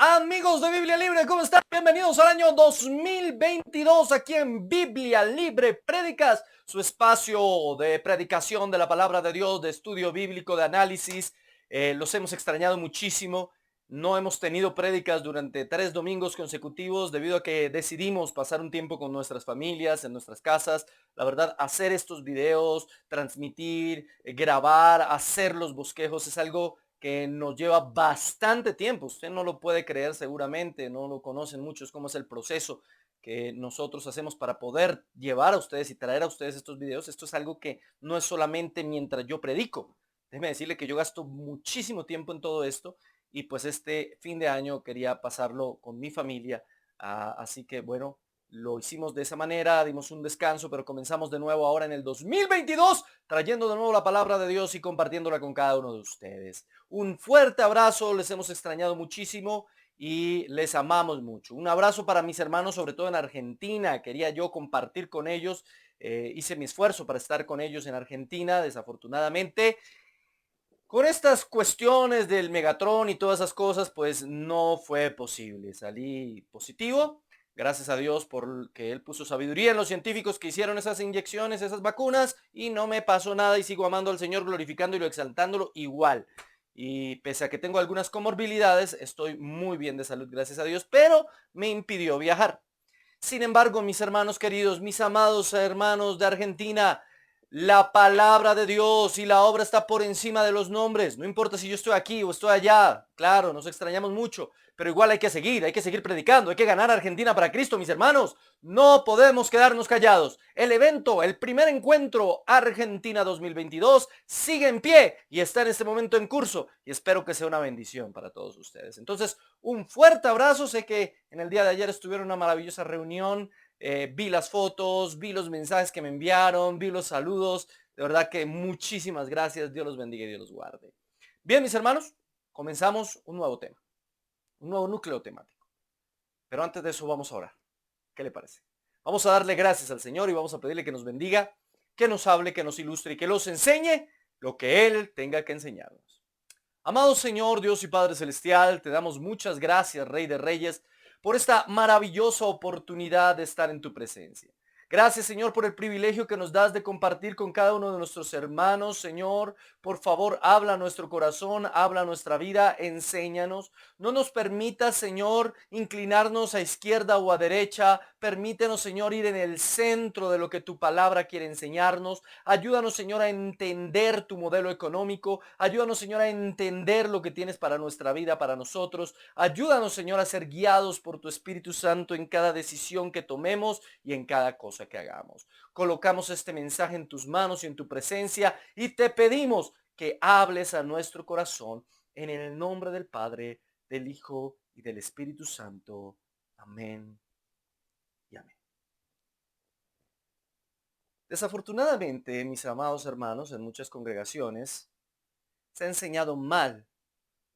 Amigos de Biblia Libre, ¿cómo están? Bienvenidos al año 2022 aquí en Biblia Libre Prédicas, su espacio de predicación de la palabra de Dios, de estudio bíblico, de análisis. Los hemos extrañado muchísimo. No hemos tenido prédicas durante 3 domingos consecutivos debido a que decidimos pasar un tiempo con nuestras familias, en nuestras casas. La verdad, hacer estos videos, transmitir, grabar, hacer los bosquejos es algo que nos lleva bastante tiempo. Usted no lo puede creer seguramente, no lo conocen muchos, cómo es el proceso que nosotros hacemos para poder llevar a ustedes y traer a ustedes estos videos. Esto es algo que no es solamente mientras yo predico. Déjeme decirle que yo gasto muchísimo tiempo en todo esto y pues este fin de año quería pasarlo con mi familia. Así que bueno, lo hicimos de esa manera, dimos un descanso, pero comenzamos de nuevo ahora en el 2022, trayendo de nuevo la palabra de Dios y compartiéndola con cada uno de ustedes. Un fuerte abrazo, les hemos extrañado muchísimo y les amamos mucho. Un abrazo para mis hermanos, sobre todo en Argentina. Quería yo compartir con ellos. Hice mi esfuerzo para estar con ellos en Argentina. Desafortunadamente, con estas cuestiones del Megatron y todas esas cosas, pues no fue posible. Salí positivo. Gracias a Dios por que Él puso sabiduría en los científicos que hicieron esas inyecciones, esas vacunas, y no me pasó nada y sigo amando al Señor, glorificándolo y exaltándolo igual. Y pese a que tengo algunas comorbilidades, estoy muy bien de salud, gracias a Dios, pero me impidió viajar. Sin embargo, mis hermanos queridos, mis amados hermanos de Argentina, la palabra de Dios y la obra está por encima de los nombres. No importa si yo estoy aquí o estoy allá. Claro, nos extrañamos mucho, pero igual hay que seguir predicando, hay que ganar a Argentina para Cristo, mis hermanos. No podemos quedarnos callados. El evento, el primer encuentro Argentina 2022 sigue en pie y está en este momento en curso y espero que sea una bendición para todos ustedes. Entonces, un fuerte abrazo. Sé que en el día de ayer estuvieron una maravillosa reunión. Vi las fotos, vi los mensajes que me enviaron, vi los saludos. De verdad que muchísimas gracias. Dios los bendiga y Dios los guarde. Bien, mis hermanos, comenzamos un nuevo tema, un nuevo núcleo temático. Pero antes de eso vamos a orar. ¿Qué le parece? Vamos a darle gracias al Señor y vamos a pedirle que nos bendiga, que nos hable, que nos ilustre y que nos enseñe lo que Él tenga que enseñarnos. Amado Señor, Dios y Padre Celestial, te damos muchas gracias, Rey de Reyes, por esta maravillosa oportunidad de estar en tu presencia. Gracias, Señor, por el privilegio que nos das de compartir con cada uno de nuestros hermanos. Señor, por favor, habla a nuestro corazón, habla a nuestra vida, enséñanos. No nos permitas, Señor, inclinarnos a izquierda o a derecha. Permítenos, Señor, ir en el centro de lo que tu palabra quiere enseñarnos. Ayúdanos, Señor, a entender tu modelo económico. Ayúdanos, Señor, a entender lo que tienes para nuestra vida, para nosotros. Ayúdanos, Señor, a ser guiados por tu Espíritu Santo en cada decisión que tomemos y en cada cosa que hagamos. Colocamos este mensaje en tus manos y en tu presencia y te pedimos que hables a nuestro corazón en el nombre del Padre, del Hijo y del Espíritu Santo. Amén y amén. Desafortunadamente, mis amados hermanos, en muchas congregaciones se ha enseñado mal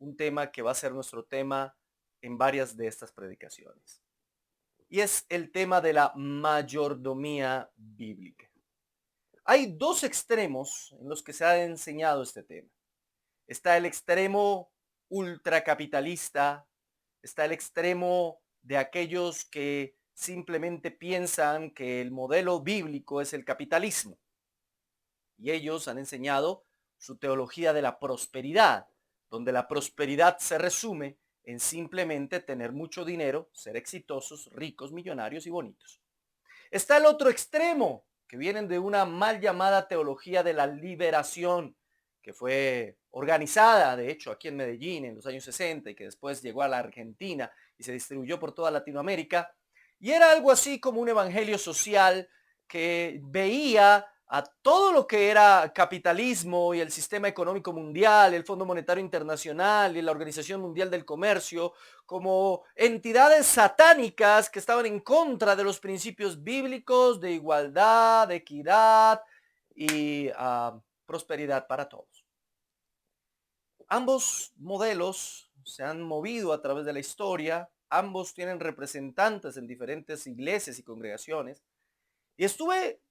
un tema que va a ser nuestro tema en varias de estas predicaciones. Y es el tema de la mayordomía bíblica. Hay dos extremos en los que se ha enseñado este tema. Está el extremo ultracapitalista, está el extremo de aquellos que simplemente piensan que el modelo bíblico es el capitalismo. Y ellos han enseñado su teología de la prosperidad, donde la prosperidad se resume en simplemente tener mucho dinero, ser exitosos, ricos, millonarios y bonitos. Está el otro extremo, que vienen de una mal llamada teología de la liberación, que fue organizada, de hecho, aquí en Medellín en los años 60 y que después llegó a la Argentina y se distribuyó por toda Latinoamérica. Y era algo así como un evangelio social que veía a todo lo que era capitalismo y el sistema económico mundial, el Fondo Monetario Internacional y la Organización Mundial del Comercio como entidades satánicas que estaban en contra de los principios bíblicos de igualdad, de equidad y prosperidad para todos. Ambos modelos se han movido a través de la historia, ambos tienen representantes en diferentes iglesias y congregaciones. Y estuve,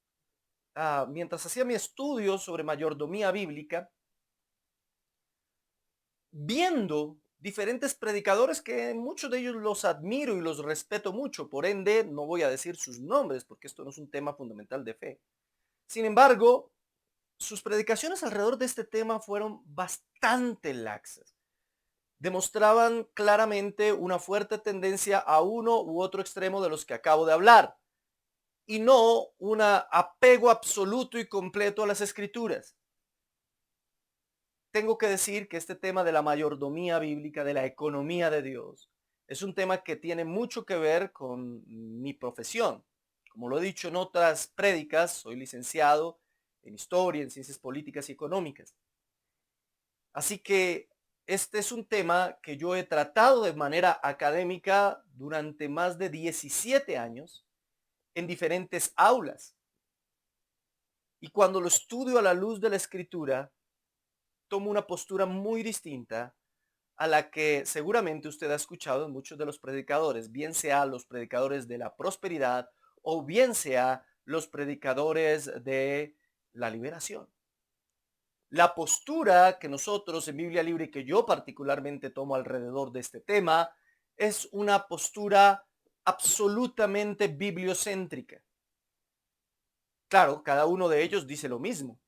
mientras hacía mi estudio sobre mayordomía bíblica, viendo diferentes predicadores que muchos de ellos los admiro y los respeto mucho. Por ende, no voy a decir sus nombres porque esto no es un tema fundamental de fe. Sin embargo, sus predicaciones alrededor de este tema fueron bastante laxas. Demostraban claramente una fuerte tendencia a uno u otro extremo de los que acabo de hablar, y no un apego absoluto y completo a las escrituras. Tengo que decir que este tema de la mayordomía bíblica, de la economía de Dios, es un tema que tiene mucho que ver con mi profesión. Como lo he dicho en otras prédicas, soy licenciado en historia, en ciencias políticas y económicas. Así que este es un tema que yo he tratado de manera académica durante más de 17 años en diferentes aulas. Y cuando lo estudio a la luz de la escritura, tomo una postura muy distinta a la que seguramente usted ha escuchado en muchos de los predicadores, bien sea los predicadores de la prosperidad o bien sea los predicadores de la liberación. La postura que nosotros en Biblia Libre y que yo particularmente tomo alrededor de este tema es una postura absolutamente bibliocéntrica. Claro, cada uno de ellos dice lo mismo.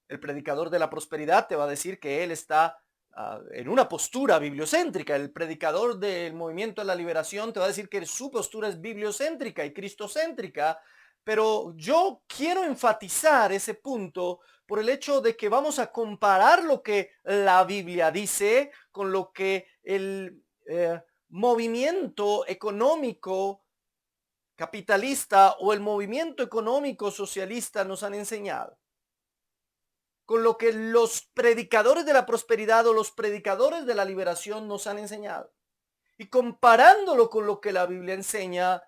El predicador de la prosperidad te va a decir que él está en una postura bibliocéntrica. El predicador del movimiento de la liberación te va a decir que su postura es bibliocéntrica y cristocéntrica. Pero yo quiero enfatizar ese punto por el hecho de que vamos a comparar lo que la Biblia dice con lo que el movimiento económico capitalista o el movimiento económico socialista nos han enseñado, con lo que los predicadores de la prosperidad o los predicadores de la liberación nos han enseñado. Y comparándolo con lo que la Biblia enseña,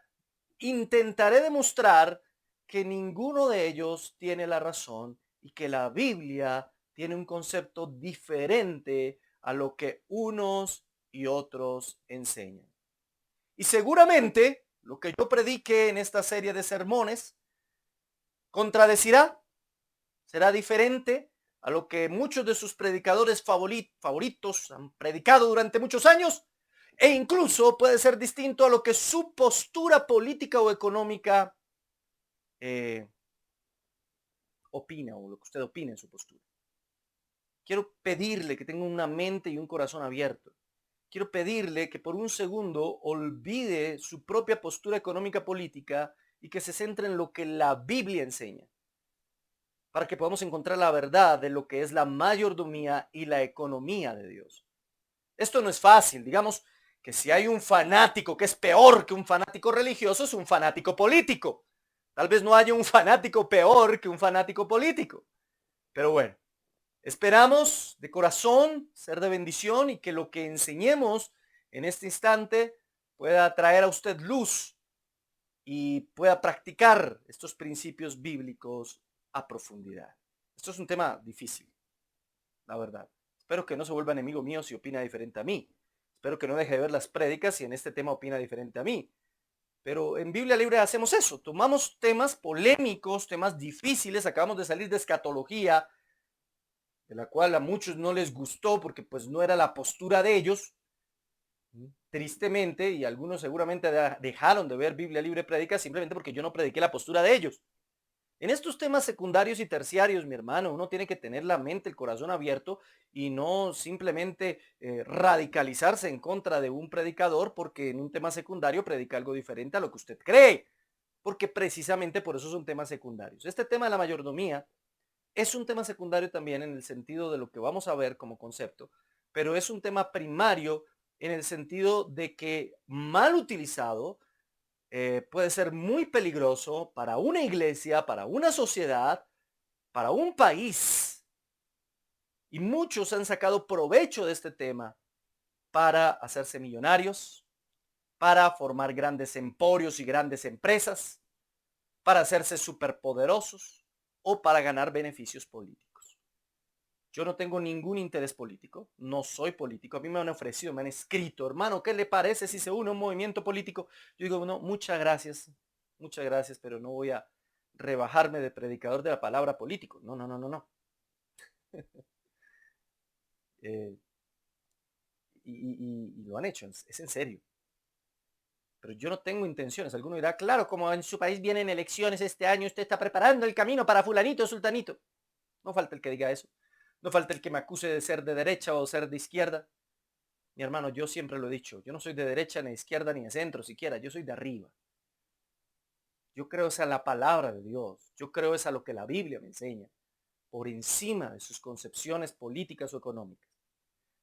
intentaré demostrar que ninguno de ellos tiene la razón y que la Biblia tiene un concepto diferente a lo que unos y otros enseñan. Y seguramente lo que yo predique en esta serie de sermones contradecirá, será diferente a lo que muchos de sus predicadores favoritos han predicado durante muchos años, e incluso puede ser distinto a lo que su postura política o económica opina, o lo que usted opina en su postura. Quiero pedirle que tenga una mente y un corazón abierto. Quiero pedirle que por un segundo olvide su propia postura económica política y que se centre en lo que la Biblia enseña, para que podamos encontrar la verdad de lo que es la mayordomía y la economía de Dios. Esto no es fácil. Digamos que si hay un fanático que es peor que un fanático religioso, es un fanático político. Tal vez no haya un fanático peor que un fanático político. Pero bueno, esperamos de corazón ser de bendición y que lo que enseñemos en este instante pueda traer a usted luz y pueda practicar estos principios bíblicos a profundidad. Esto es un tema difícil, la verdad. Espero que no se vuelva enemigo mío si opina diferente a mí. Espero que no deje de ver las prédicas si en este tema opina diferente a mí. Pero en Biblia Libre hacemos eso. Tomamos temas polémicos, temas difíciles. Acabamos de salir de escatología, de la cual a muchos no les gustó porque pues no era la postura de ellos. Tristemente, y algunos seguramente dejaron de ver Biblia Libre Prédica simplemente porque yo no prediqué la postura de ellos. En estos temas secundarios y terciarios, mi hermano, uno tiene que tener la mente, el corazón abierto y no simplemente radicalizarse en contra de un predicador porque en un tema secundario predica algo diferente a lo que usted cree, porque precisamente por eso son temas secundarios. Este tema de la mayordomía es un tema secundario también en el sentido de lo que vamos a ver como concepto, pero es un tema primario en el sentido de que mal utilizado puede ser muy peligroso para una iglesia, para una sociedad, para un país. Y muchos han sacado provecho de este tema para hacerse millonarios, para formar grandes emporios y grandes empresas, para hacerse superpoderosos o para ganar beneficios políticos. Yo no tengo ningún interés político, no soy político. A mí me han ofrecido, me han escrito, hermano, ¿qué le parece si se une a un movimiento político? Yo digo, no, muchas gracias, pero no voy a rebajarme de predicador de la palabra político. No, no, no, no, no. y lo han hecho, es en serio. Pero yo no tengo intenciones. Alguno dirá, claro, como en su país vienen elecciones este año, usted está preparando el camino para fulanito, sultanito. No falta el que diga eso. No falta el que me acuse de ser de derecha o ser de izquierda. Mi hermano, yo siempre lo he dicho, yo no soy de derecha, ni de izquierda, ni de centro siquiera, yo soy de arriba. Yo creo es a la palabra de Dios, yo creo es a lo que la Biblia me enseña, por encima de sus concepciones políticas o económicas.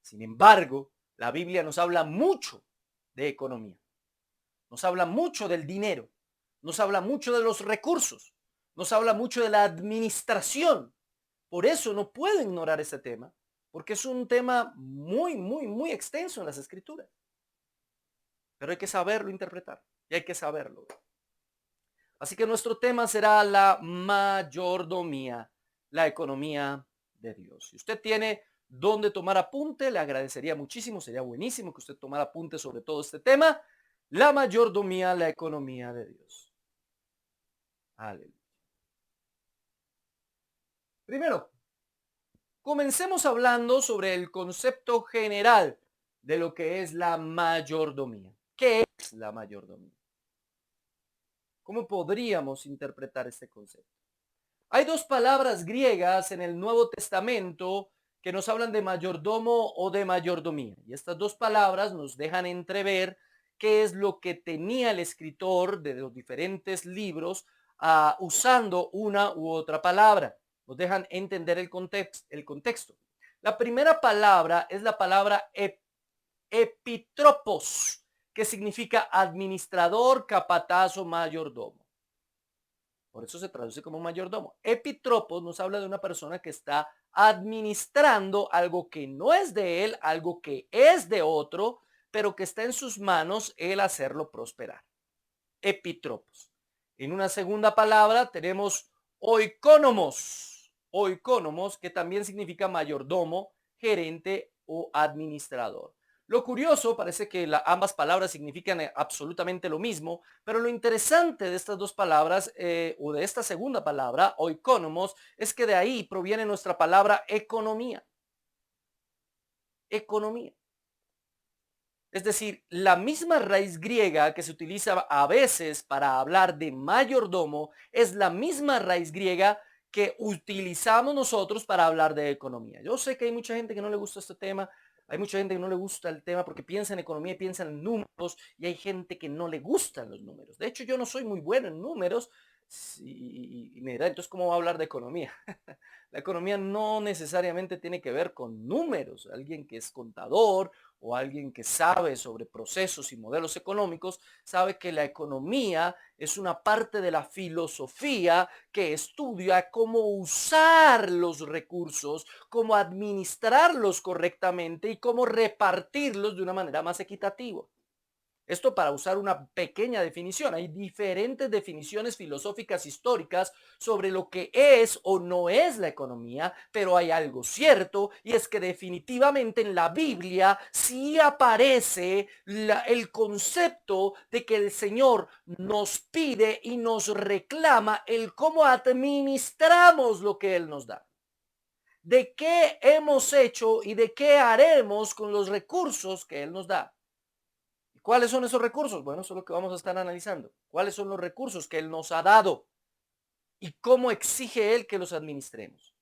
Sin embargo, la Biblia nos habla mucho de economía, nos habla mucho del dinero, nos habla mucho de los recursos, nos habla mucho de la administración. Por eso no puedo ignorar ese tema, porque es un tema muy extenso en las Escrituras. Pero hay que saberlo interpretar y hay que saberlo. Así que nuestro tema será la mayordomía, la economía de Dios. Si usted tiene donde tomar apunte, le agradecería muchísimo, sería buenísimo que usted tomara apunte sobre todo este tema, la mayordomía, la economía de Dios. Aleluya. Primero, comencemos hablando sobre el concepto general de lo que es la mayordomía. ¿Qué es la mayordomía? ¿Cómo podríamos interpretar este concepto? Hay dos palabras griegas en el Nuevo Testamento que nos hablan de mayordomo o de mayordomía. Y estas dos palabras nos dejan entrever qué es lo que tenía el escritor de los diferentes libros usando una u otra palabra. Nos dejan entender el contexto. La primera palabra es la palabra epitropos, que significa administrador, capataz o mayordomo. Por eso se traduce como mayordomo. Epitropos nos habla de una persona que está administrando algo que no es de él, algo que es de otro, pero que está en sus manos el hacerlo prosperar. Epitropos. En una segunda palabra tenemos oikónomos. Oikónomos, que también significa mayordomo, gerente o administrador. Lo curioso, parece que ambas palabras significan absolutamente lo mismo, pero lo interesante de estas dos palabras, o de esta segunda palabra, oikónomos, es que de ahí proviene nuestra palabra economía. Economía. Es decir, la misma raíz griega que se utiliza a veces para hablar de mayordomo es la misma raíz griega que utilizamos nosotros para hablar de economía. Yo sé que hay mucha gente que no le gusta este tema, hay mucha gente que no le gusta el tema porque piensa en economía y piensa en números, y hay gente que no le gustan los números. De hecho, yo no soy muy bueno en números y me dirá, entonces, ¿cómo va a hablar de economía? La economía no necesariamente tiene que ver con números. Alguien que es contador o alguien que sabe sobre procesos y modelos económicos sabe que la economía es una parte de la filosofía que estudia cómo usar los recursos, cómo administrarlos correctamente y cómo repartirlos de una manera más equitativa. Esto para usar una pequeña definición. Hay diferentes definiciones filosóficas históricas sobre lo que es o no es la economía, pero hay algo cierto, y es que definitivamente en la Biblia sí aparece el concepto de que el Señor nos pide y nos reclama el cómo administramos lo que Él nos da. De qué hemos hecho y de qué haremos con los recursos que Él nos da. ¿Cuáles son esos recursos? Bueno, eso es lo que vamos a estar analizando. ¿Cuáles son los recursos que Él nos ha dado? ¿Y cómo exige Él que los administremos?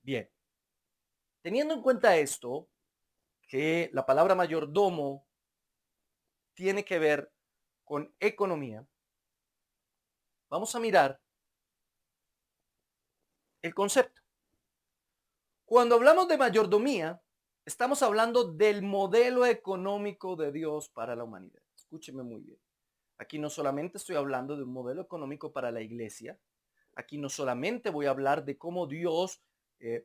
Bien, teniendo en cuenta esto, que la palabra mayordomo tiene que ver con economía, vamos a mirar el concepto. Cuando hablamos de mayordomía, estamos hablando del modelo económico de Dios para la humanidad. Escúcheme muy bien. Aquí no solamente estoy hablando de un modelo económico para la iglesia, aquí no solamente voy a hablar de cómo Dios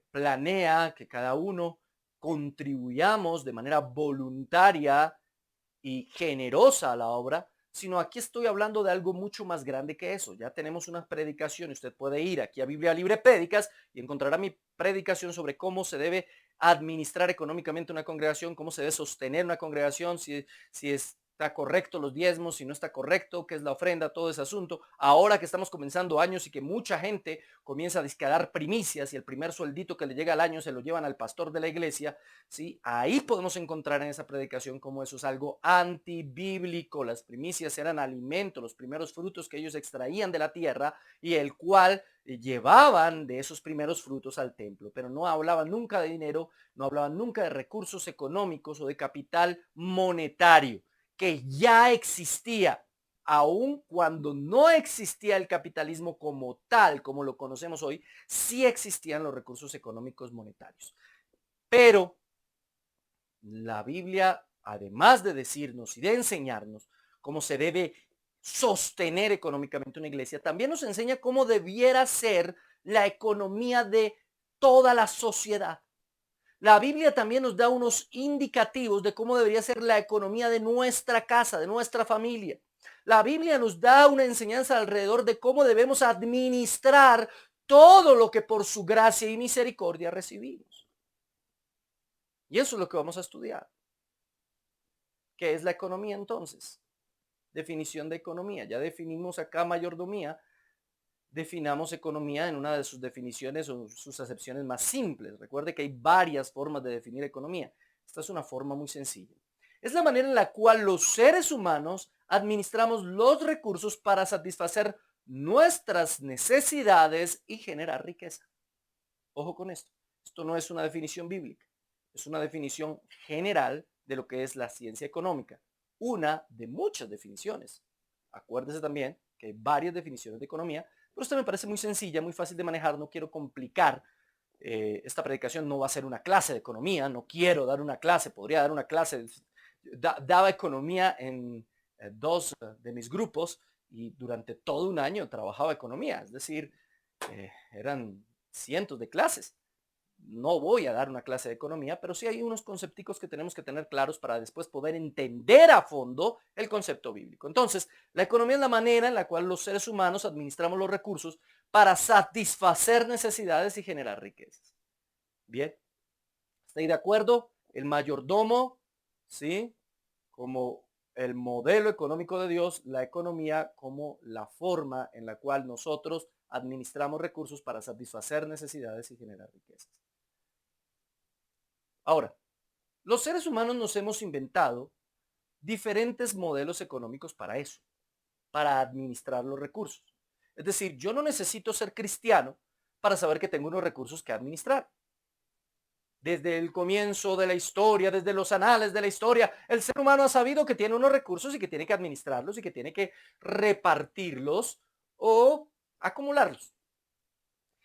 planea que cada uno contribuyamos de manera voluntaria y generosa a la obra, sino aquí estoy hablando de algo mucho más grande que eso. Ya tenemos una predicación, usted puede ir aquí a Biblia Libre Prédicas y encontrará mi predicación sobre cómo se debe administrar económicamente una congregación, cómo se debe sostener una congregación, si es está correcto los diezmos, si no está correcto, qué es la ofrenda, todo ese asunto. Ahora que estamos comenzando años y que mucha gente comienza a dar primicias y el primer sueldito que le llega al año se lo llevan al pastor de la iglesia, ¿sí? Ahí podemos encontrar en esa predicación como eso es algo antibíblico. Las primicias eran alimento, los primeros frutos que ellos extraían de la tierra y el cual llevaban de esos primeros frutos al templo, pero no hablaban nunca de dinero, no hablaban nunca de recursos económicos o de capital monetario que ya existía, aun cuando no existía el capitalismo como tal, como lo conocemos hoy, sí existían los recursos económicos monetarios. Pero la Biblia, además de decirnos y de enseñarnos cómo se debe sostener económicamente una iglesia, también nos enseña cómo debiera ser la economía de toda la sociedad. La Biblia también nos da unos indicativos de cómo debería ser la economía de nuestra casa, de nuestra familia. La Biblia nos da una enseñanza alrededor de cómo debemos administrar todo lo que por su gracia y misericordia recibimos. Y eso es lo que vamos a estudiar. ¿Qué es la economía entonces? Definición de economía. Ya definimos acá mayordomía. Definamos economía en una de sus definiciones o sus acepciones más simples. Recuerde que hay varias formas de definir economía. Esta es una forma muy sencilla. Es la manera en la cual los seres humanos administramos los recursos para satisfacer nuestras necesidades y generar riqueza. Ojo con esto. Esto no es una definición bíblica. Es una definición general de lo que es la ciencia económica. Una de muchas definiciones. Acuérdese también que hay varias definiciones de economía, pero esta me parece muy sencilla, muy fácil de manejar. No quiero complicar. Esta predicación no va a ser una clase de economía. No quiero dar una clase. Podría dar una clase. Daba economía en dos de mis grupos y durante todo un año trabajaba economía. Es decir, eran cientos de clases. No voy a dar una clase de economía, pero sí hay unos concepticos que tenemos que tener claros para después poder entender a fondo el concepto bíblico. Entonces, la economía es la manera en la cual los seres humanos administramos los recursos para satisfacer necesidades y generar riquezas. Bien, ¿está ahí de acuerdo? El mayordomo, ¿sí? Como el modelo económico de Dios, la economía como la forma en la cual nosotros administramos recursos para satisfacer necesidades y generar riquezas. Ahora, los seres humanos nos hemos inventado diferentes modelos económicos para eso, para administrar los recursos. Es decir, yo no necesito ser cristiano para saber que tengo unos recursos que administrar. Desde el comienzo de la historia, desde los anales de la historia, el ser humano ha sabido que tiene unos recursos y que tiene que administrarlos y que tiene que repartirlos o acumularlos.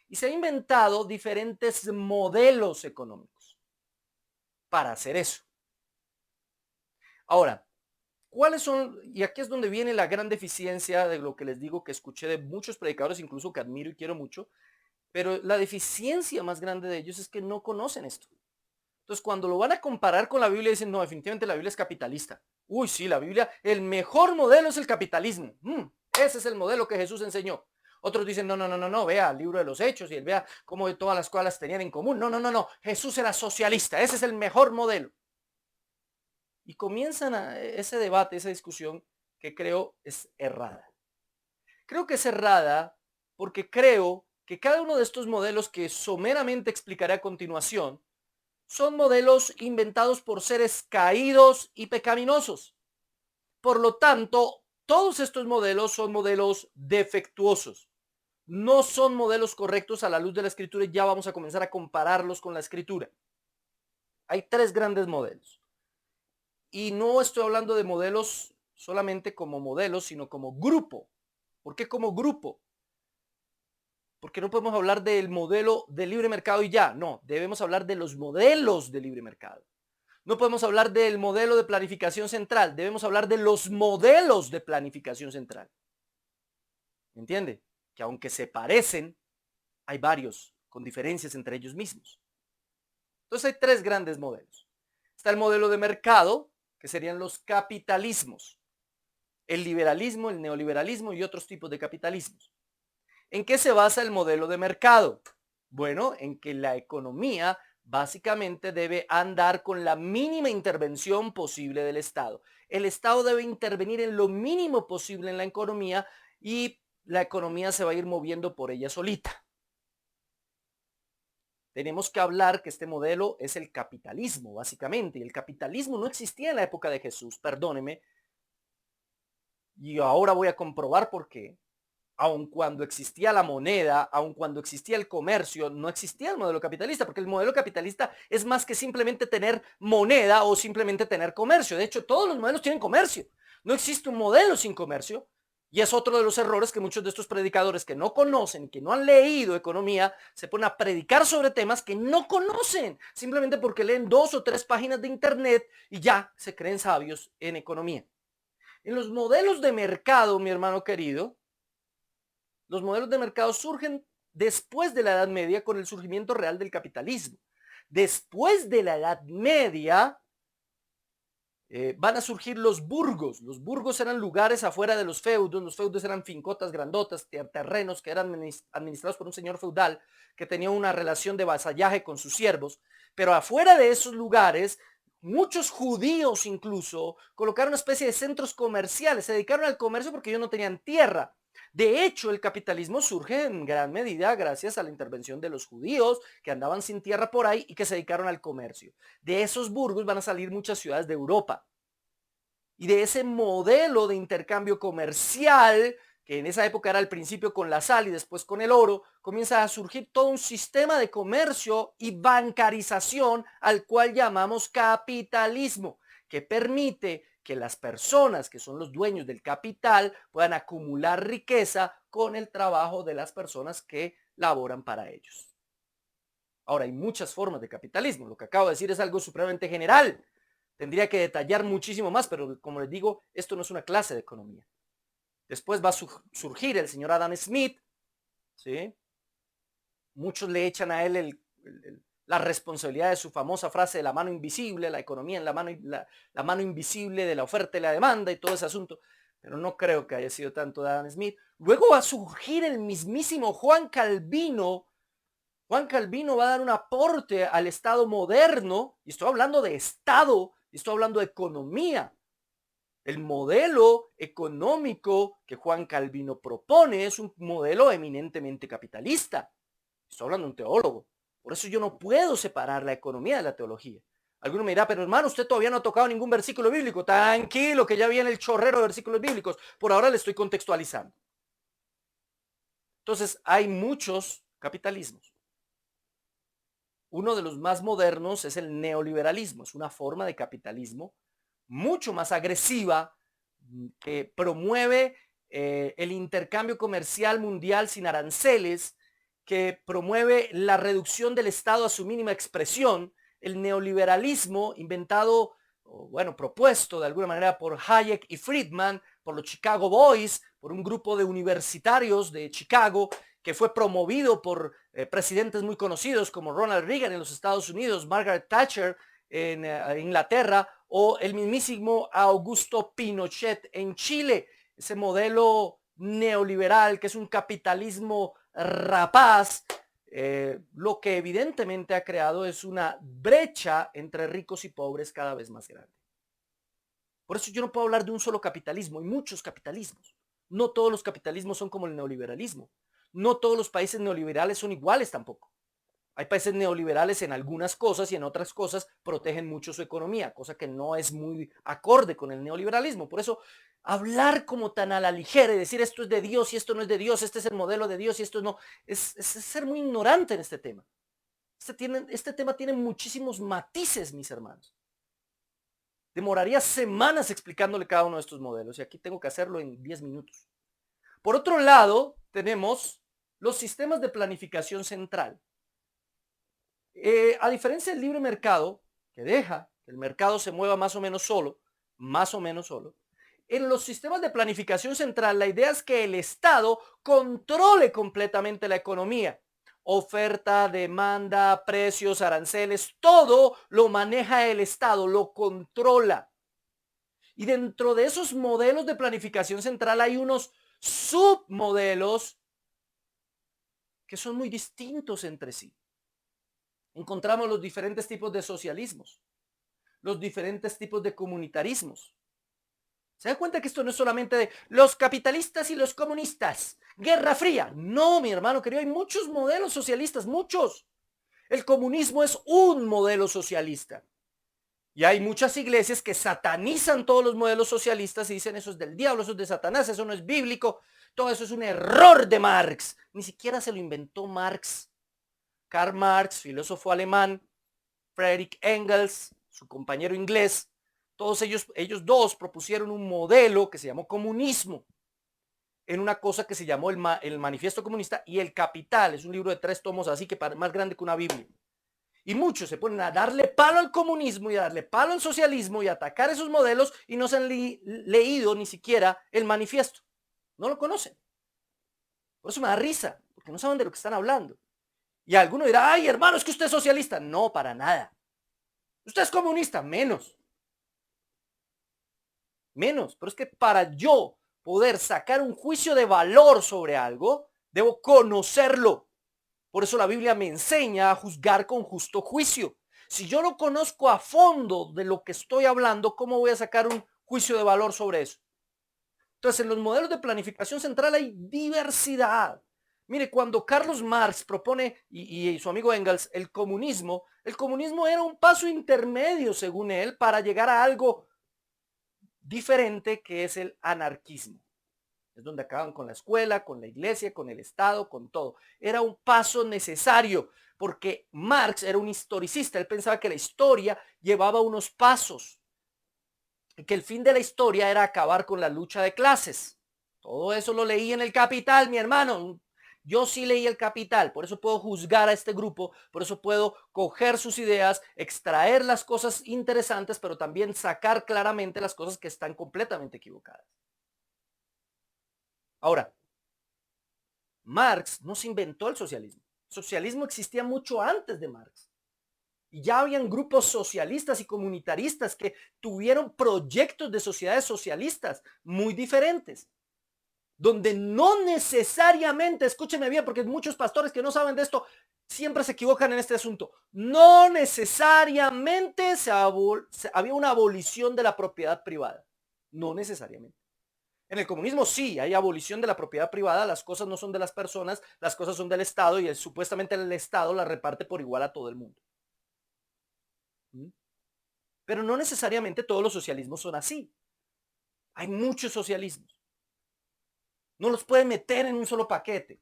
Y se ha inventado diferentes modelos económicos para hacer eso. Ahora, ¿cuáles son? Y aquí es donde viene la gran deficiencia de lo que les digo que escuché de muchos predicadores, incluso que admiro y quiero mucho, pero la deficiencia más grande de ellos es que no conocen esto. Entonces, cuando lo van a comparar con la Biblia, dicen, no, definitivamente la Biblia es capitalista. Uy, sí, la Biblia, el mejor modelo es el capitalismo. Ese es el modelo que Jesús enseñó. Otros dicen, no, no, no, no, no, vea el libro de los Hechos y él vea cómo todas las cosas tenían en común. No, no, no, no, Jesús era socialista, ese es el mejor modelo. Y comienzan ese debate, esa discusión que creo es errada. Creo que es errada porque creo que cada uno de estos modelos que someramente explicaré a continuación son modelos inventados por seres caídos y pecaminosos. Por lo tanto, todos estos modelos son modelos defectuosos. No son modelos correctos a la luz de la Escritura y ya vamos a comenzar a compararlos con la Escritura. Hay tres grandes modelos. Y no estoy hablando de modelos solamente como modelos, sino como grupo. ¿Por qué como grupo? Porque no podemos hablar del modelo de libre mercado y ya. No, debemos hablar de los modelos de libre mercado. No podemos hablar del modelo de planificación central. Debemos hablar de los modelos de planificación central. ¿Me entiende? Que aunque se parecen, hay varios con diferencias entre ellos mismos. Entonces hay tres grandes modelos. Está el modelo de mercado, que serían los capitalismos, el liberalismo, el neoliberalismo y otros tipos de capitalismos. ¿En qué se basa el modelo de mercado? Bueno, en que la economía básicamente debe andar con la mínima intervención posible del Estado. El Estado debe intervenir en lo mínimo posible en la economía y la economía se va a ir moviendo por ella solita. Tenemos que hablar que este modelo es el capitalismo, básicamente, y el capitalismo no existía en la época de Jesús, perdóneme, y ahora voy a comprobar por qué. Aun cuando existía la moneda, aun cuando existía el comercio, no existía el modelo capitalista, porque el modelo capitalista es más que simplemente tener moneda o simplemente tener comercio. De hecho, todos los modelos tienen comercio. No existe un modelo sin comercio. Y es otro de los errores que muchos de estos predicadores que no conocen, que no han leído economía, se ponen a predicar sobre temas que no conocen, simplemente porque leen 2 o 3 páginas de internet y ya se creen sabios en economía. En los modelos de mercado, mi hermano querido, los modelos de mercado surgen después de la Edad Media con el surgimiento real del capitalismo. Después de la Edad Media van a surgir los burgos. Los burgos eran lugares afuera de los feudos. Los feudos eran fincotas grandotas, terrenos que eran administrados por un señor feudal que tenía una relación de vasallaje con sus siervos. Pero afuera de esos lugares, muchos judíos incluso colocaron una especie de centros comerciales. Se dedicaron al comercio porque ellos no tenían tierra. De hecho, el capitalismo surge en gran medida gracias a la intervención de los judíos que andaban sin tierra por ahí y que se dedicaron al comercio. De esos burgos van a salir muchas ciudades de Europa. Y de ese modelo de intercambio comercial, que en esa época era al principio con la sal y después con el oro, comienza a surgir todo un sistema de comercio y bancarización al cual llamamos capitalismo, que permite que las personas que son los dueños del capital puedan acumular riqueza con el trabajo de las personas que laboran para ellos. Ahora, hay muchas formas de capitalismo. Lo que acabo de decir es algo supremamente general. Tendría que detallar muchísimo más, pero como les digo, esto no es una clase de economía. Después va a surgir el señor Adam Smith, ¿sí? Muchos le echan a él la responsabilidad de su famosa frase de la mano invisible, la economía en la mano invisible de la oferta y la demanda y todo ese asunto, pero no creo que haya sido tanto de Adam Smith. Luego va a surgir el mismísimo Juan Calvino. Juan Calvino va a dar un aporte al Estado moderno, y estoy hablando de Estado, y estoy hablando de economía. El modelo económico que Juan Calvino propone es un modelo eminentemente capitalista. Estoy hablando de un teólogo. Por eso yo no puedo separar la economía de la teología. Alguno me dirá, pero hermano, usted todavía no ha tocado ningún versículo bíblico. Tranquilo, que ya viene el chorrero de versículos bíblicos. Por ahora le estoy contextualizando. Entonces, hay muchos capitalismos. Uno de los más modernos es el neoliberalismo. Es una forma de capitalismo mucho más agresiva que promueve el intercambio comercial mundial sin aranceles, que promueve la reducción del Estado a su mínima expresión. El neoliberalismo inventado, o bueno, propuesto de alguna manera por Hayek y Friedman, por los Chicago Boys, por un grupo de universitarios de Chicago, que fue promovido por presidentes muy conocidos como Ronald Reagan en los Estados Unidos, Margaret Thatcher en Inglaterra o el mismísimo Augusto Pinochet en Chile. Ese modelo neoliberal que es un capitalismo rapaz, lo que evidentemente ha creado es una brecha entre ricos y pobres cada vez más grande. Por eso yo no puedo hablar de un solo capitalismo, hay muchos capitalismos. No todos los capitalismos son como el neoliberalismo. No todos los países neoliberales son iguales tampoco. Hay países neoliberales en algunas cosas y en otras cosas protegen mucho su economía, cosa que no es muy acorde con el neoliberalismo. Por eso, hablar como tan a la ligera y decir esto es de Dios y esto no es de Dios, este es el modelo de Dios y esto no, es ser muy ignorante en este tema. Este tema tiene muchísimos matices, mis hermanos. Demoraría semanas explicándole cada uno de estos modelos y aquí tengo que hacerlo en 10 minutos. Por otro lado, tenemos los sistemas de planificación central. A diferencia del libre mercado, que deja que el mercado se mueva más o menos solo, en los sistemas de planificación central la idea es que el Estado controle completamente la economía. Oferta, demanda, precios, aranceles, todo lo maneja el Estado, lo controla. Y dentro de esos modelos de planificación central hay unos submodelos que son muy distintos entre sí. encontramos los diferentes tipos de socialismos, los diferentes tipos de comunitarismos. ¿Se da cuenta que esto no es solamente de los capitalistas y los comunistas? Guerra Fría. No, mi hermano querido, hay muchos modelos socialistas, muchos. El comunismo es un modelo socialista. Y hay muchas iglesias que satanizan todos los modelos socialistas y dicen eso es del diablo, eso es de Satanás, eso no es bíblico, todo eso es un error de Marx. Ni siquiera se lo inventó Marx. Karl Marx, filósofo alemán, Friedrich Engels, su compañero inglés, todos ellos dos propusieron un modelo que se llamó comunismo en una cosa que se llamó el Manifiesto Comunista y el Capital. Es un libro de 3 tomos, así que más grande que una Biblia. Y muchos se ponen a darle palo al comunismo y a darle palo al socialismo y a atacar esos modelos y no se han leído ni siquiera el manifiesto. No lo conocen. Por eso me da risa, porque no saben de lo que están hablando. Y alguno dirá, ay hermano, es que usted es socialista. No, para nada. Usted es comunista, menos. Menos. Pero es que para yo poder sacar un juicio de valor sobre algo, debo conocerlo. Por eso la Biblia me enseña a juzgar con justo juicio. Si yo no conozco a fondo de lo que estoy hablando, ¿cómo voy a sacar un juicio de valor sobre eso? Entonces, en los modelos de planificación central hay diversidad. Mire, cuando Carlos Marx propone, y su amigo Engels, el comunismo era un paso intermedio, según él, para llegar a algo diferente que es el anarquismo. Es donde acaban con la escuela, con la iglesia, con el Estado, con todo. Era un paso necesario porque Marx era un historicista. Él pensaba que la historia llevaba unos pasos y que el fin de la historia era acabar con la lucha de clases. Todo eso lo leí en el Capital, mi hermano. Yo sí leí el Capital, por eso puedo juzgar a este grupo, por eso puedo coger sus ideas, extraer las cosas interesantes, pero también sacar claramente las cosas que están completamente equivocadas. Ahora, Marx no se inventó el socialismo. El socialismo existía mucho antes de Marx. Y ya habían grupos socialistas y comunitaristas que tuvieron proyectos de sociedades socialistas muy diferentes, donde no necesariamente, escúcheme bien, porque muchos pastores que no saben de esto siempre se equivocan en este asunto, no necesariamente había una abolición de la propiedad privada, no necesariamente. En el comunismo sí, hay abolición de la propiedad privada, las cosas no son de las personas, las cosas son del Estado y supuestamente el Estado las reparte por igual a todo el mundo. Pero no necesariamente todos los socialismos son así. Hay muchos socialismos. No los puede meter en un solo paquete.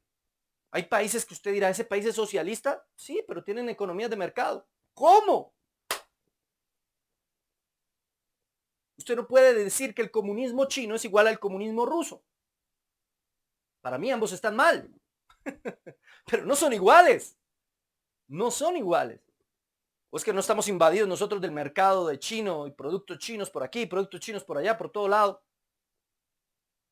Hay países que usted dirá, ¿ese país es socialista? Sí, pero tienen economías de mercado. ¿Cómo? Usted no puede decir que el comunismo chino es igual al comunismo ruso. Para mí ambos están mal. Pero no son iguales. No son iguales. O es que no estamos invadidos nosotros del mercado de chino y productos chinos por aquí, productos chinos por allá, por todo lado.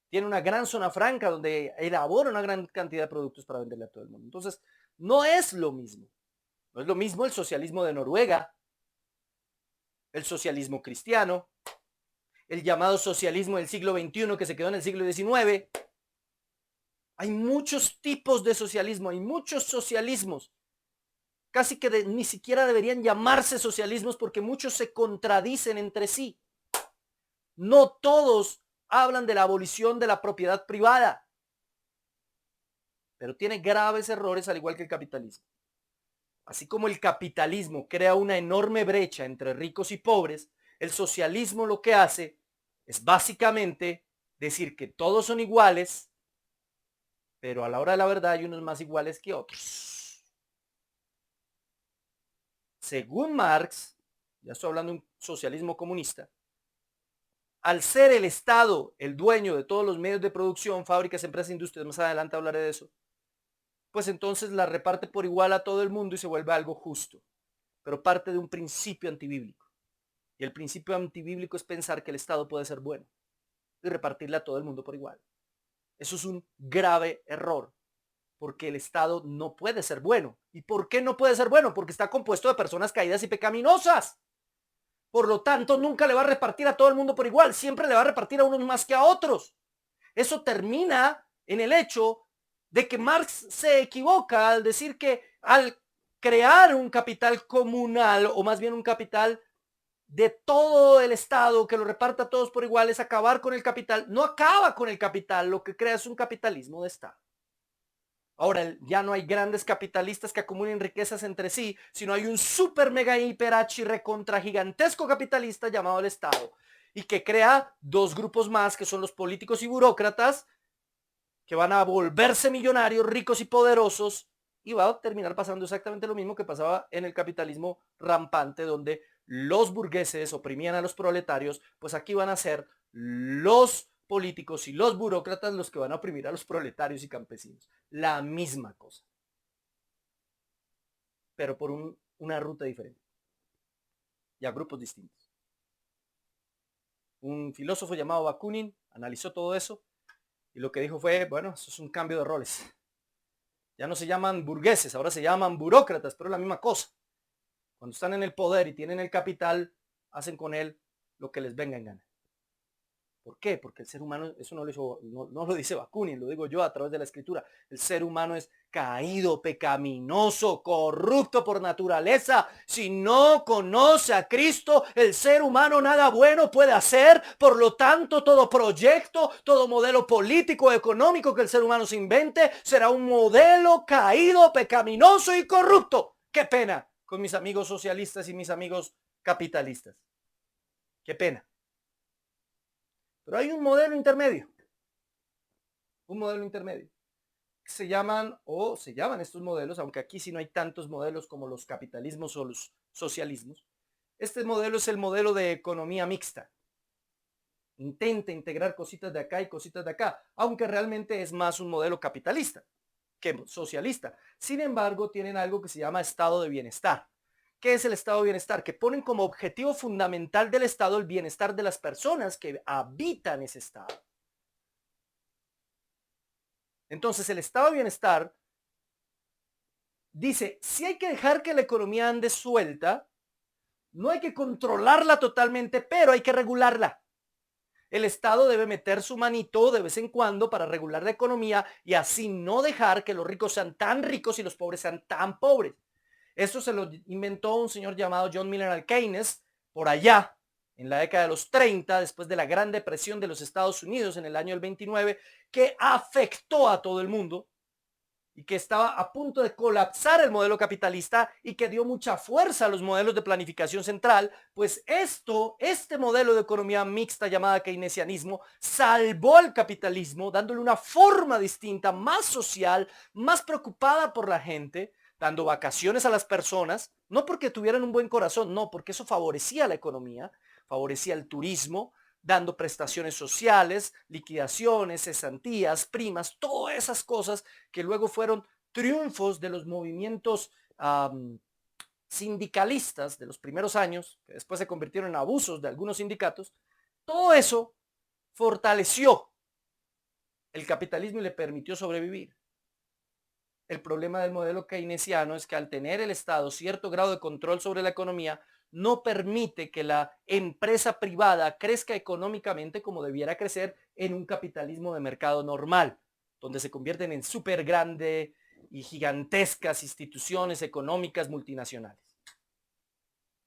Tiene una gran zona franca donde elabora una gran cantidad de productos para venderle a todo el mundo. Entonces, no es lo mismo. No es lo mismo el socialismo de Noruega, el socialismo cristiano, el llamado socialismo del siglo XXI que se quedó en el siglo XIX. Hay muchos tipos de socialismo, hay muchos socialismos. Casi que ni siquiera deberían llamarse socialismos porque muchos se contradicen entre sí. No todos hablan de la abolición de la propiedad privada, pero tiene graves errores al igual que el capitalismo. Así como el capitalismo crea una enorme brecha entre ricos y pobres, el socialismo lo que hace es básicamente decir que todos son iguales, pero a la hora de la verdad hay unos más iguales que otros. Según Marx, ya estoy hablando de un socialismo comunista, al ser el Estado el dueño de todos los medios de producción, fábricas, empresas, industrias, más adelante hablaré de eso, pues entonces la reparte por igual a todo el mundo y se vuelve algo justo, pero parte de un principio antibíblico. Y el principio antibíblico es pensar que el Estado puede ser bueno y repartirle a todo el mundo por igual. Eso es un grave error, porque el Estado no puede ser bueno. ¿Y por qué no puede ser bueno? Porque está compuesto de personas caídas y pecaminosas. Por lo tanto, nunca le va a repartir a todo el mundo por igual, siempre le va a repartir a unos más que a otros. Eso termina en el hecho de que Marx se equivoca al decir que al crear un capital comunal, o más bien un capital de todo el Estado, que lo reparta a todos por igual, es acabar con el capital. No acaba con el capital, lo que crea es un capitalismo de Estado. Ahora ya no hay grandes capitalistas que acumulen riquezas entre sí, sino hay un super mega hiper archi recontra gigantesco capitalista llamado el Estado, y que crea dos grupos más, que son los políticos y burócratas, que van a volverse millonarios, ricos y poderosos, y va a terminar pasando exactamente lo mismo que pasaba en el capitalismo rampante, donde los burgueses oprimían a los proletarios. Pues aquí van a ser los políticos y los burócratas los que van a oprimir a los proletarios y campesinos. La misma cosa, pero por una ruta diferente y a grupos distintos. Un filósofo llamado Bakunin analizó todo eso y lo que dijo fue, bueno, eso es un cambio de roles. Ya no se llaman burgueses, ahora se llaman burócratas, pero es la misma cosa. Cuando están en el poder y tienen el capital, hacen con él lo que les venga en gana. ¿Por qué? Porque el ser humano, eso no lo dice Bakunin, lo digo yo a través de la escritura. El ser humano es caído, pecaminoso, corrupto por naturaleza. Si no conoce a Cristo, el ser humano nada bueno puede hacer. Por lo tanto, todo proyecto, todo modelo político, económico que el ser humano se invente, será un modelo caído, pecaminoso y corrupto. ¡Qué pena! Con mis amigos socialistas y mis amigos capitalistas. ¡Qué pena! Pero hay un modelo intermedio. Un modelo intermedio. Se llaman estos modelos, aunque aquí sí no hay tantos modelos como los capitalismos o los socialismos. Este modelo es el modelo de economía mixta. Intenta integrar cositas de acá y cositas de acá, aunque realmente es más un modelo capitalista que socialista. Sin embargo, tienen algo que se llama estado de bienestar. ¿Qué es el estado de bienestar? Que ponen como objetivo fundamental del estado el bienestar de las personas que habitan ese estado. Entonces, el estado de bienestar dice, si hay que dejar que la economía ande suelta, no hay que controlarla totalmente, pero hay que regularla. El Estado debe meter su manito de vez en cuando para regular la economía y así no dejar que los ricos sean tan ricos y los pobres sean tan pobres. Esto se lo inventó un señor llamado John Maynard Keynes por allá en la década de los 30, después de la Gran Depresión de los Estados Unidos en el año del 29, que afectó a todo el mundo y que estaba a punto de colapsar el modelo capitalista y que dio mucha fuerza a los modelos de planificación central. Pues este modelo de economía mixta llamada keynesianismo salvó al capitalismo, dándole una forma distinta, más social, más preocupada por la gente, dando vacaciones a las personas, no porque tuvieran un buen corazón, no, porque eso favorecía la economía, favorecía el turismo, dando prestaciones sociales, liquidaciones, cesantías, primas, todas esas cosas que luego fueron triunfos de los movimientos sindicalistas de los primeros años, que después se convirtieron en abusos de algunos sindicatos. Todo eso fortaleció el capitalismo y le permitió sobrevivir. El problema del modelo keynesiano es que al tener el Estado cierto grado de control sobre la economía, no permite que la empresa privada crezca económicamente como debiera crecer en un capitalismo de mercado normal, donde se convierten en súper grande y gigantescas instituciones económicas multinacionales.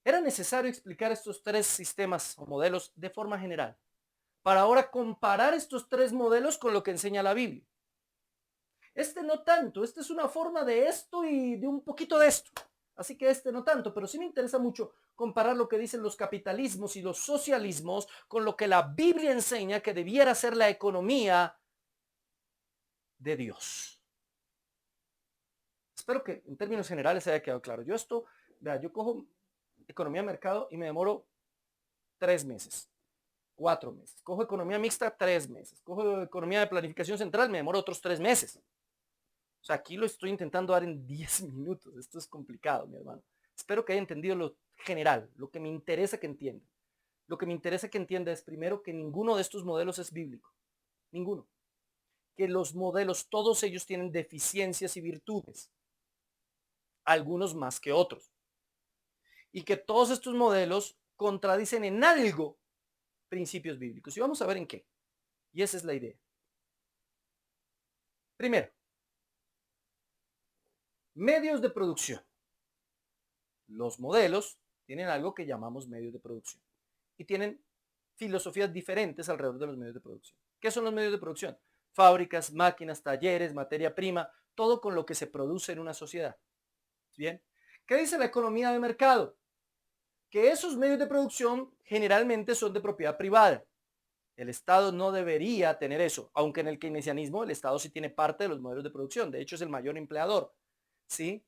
Era necesario explicar estos tres sistemas o modelos de forma general, para ahora comparar estos tres modelos con lo que enseña la Biblia. Este no tanto, este es una forma de esto y de un poquito de esto. Así que este no tanto, pero sí me interesa mucho comparar lo que dicen los capitalismos y los socialismos con lo que la Biblia enseña que debiera ser la economía de Dios. Espero que en términos generales haya quedado claro. Yo cojo economía de mercado y me demoro 3 meses, 4 meses. Cojo economía mixta 3 meses. Cojo economía de planificación central, me demoro otros 3 meses. O sea, aquí lo estoy intentando dar en 10 minutos. Esto es complicado, mi hermano. Espero que haya entendido lo general, lo que me interesa que entienda. Lo que me interesa que entienda es primero que ninguno de estos modelos es bíblico. Ninguno. Que los modelos, todos ellos tienen deficiencias y virtudes. Algunos más que otros. Y que todos estos modelos contradicen en algo principios bíblicos. Y vamos a ver en qué. Y esa es la idea. Primero, medios de producción. los modelos tienen algo que llamamos medios de producción y tienen filosofías diferentes alrededor de los medios de producción. ¿Qué son los medios de producción? Fábricas, máquinas, talleres, materia prima, todo con lo que se produce en una sociedad. ¿Bien? ¿Qué dice la economía de mercado? Que esos medios de producción generalmente son de propiedad privada. El Estado no debería tener eso, aunque en el keynesianismo el Estado sí tiene parte de los modelos de producción, de hecho es el mayor empleador, ¿sí?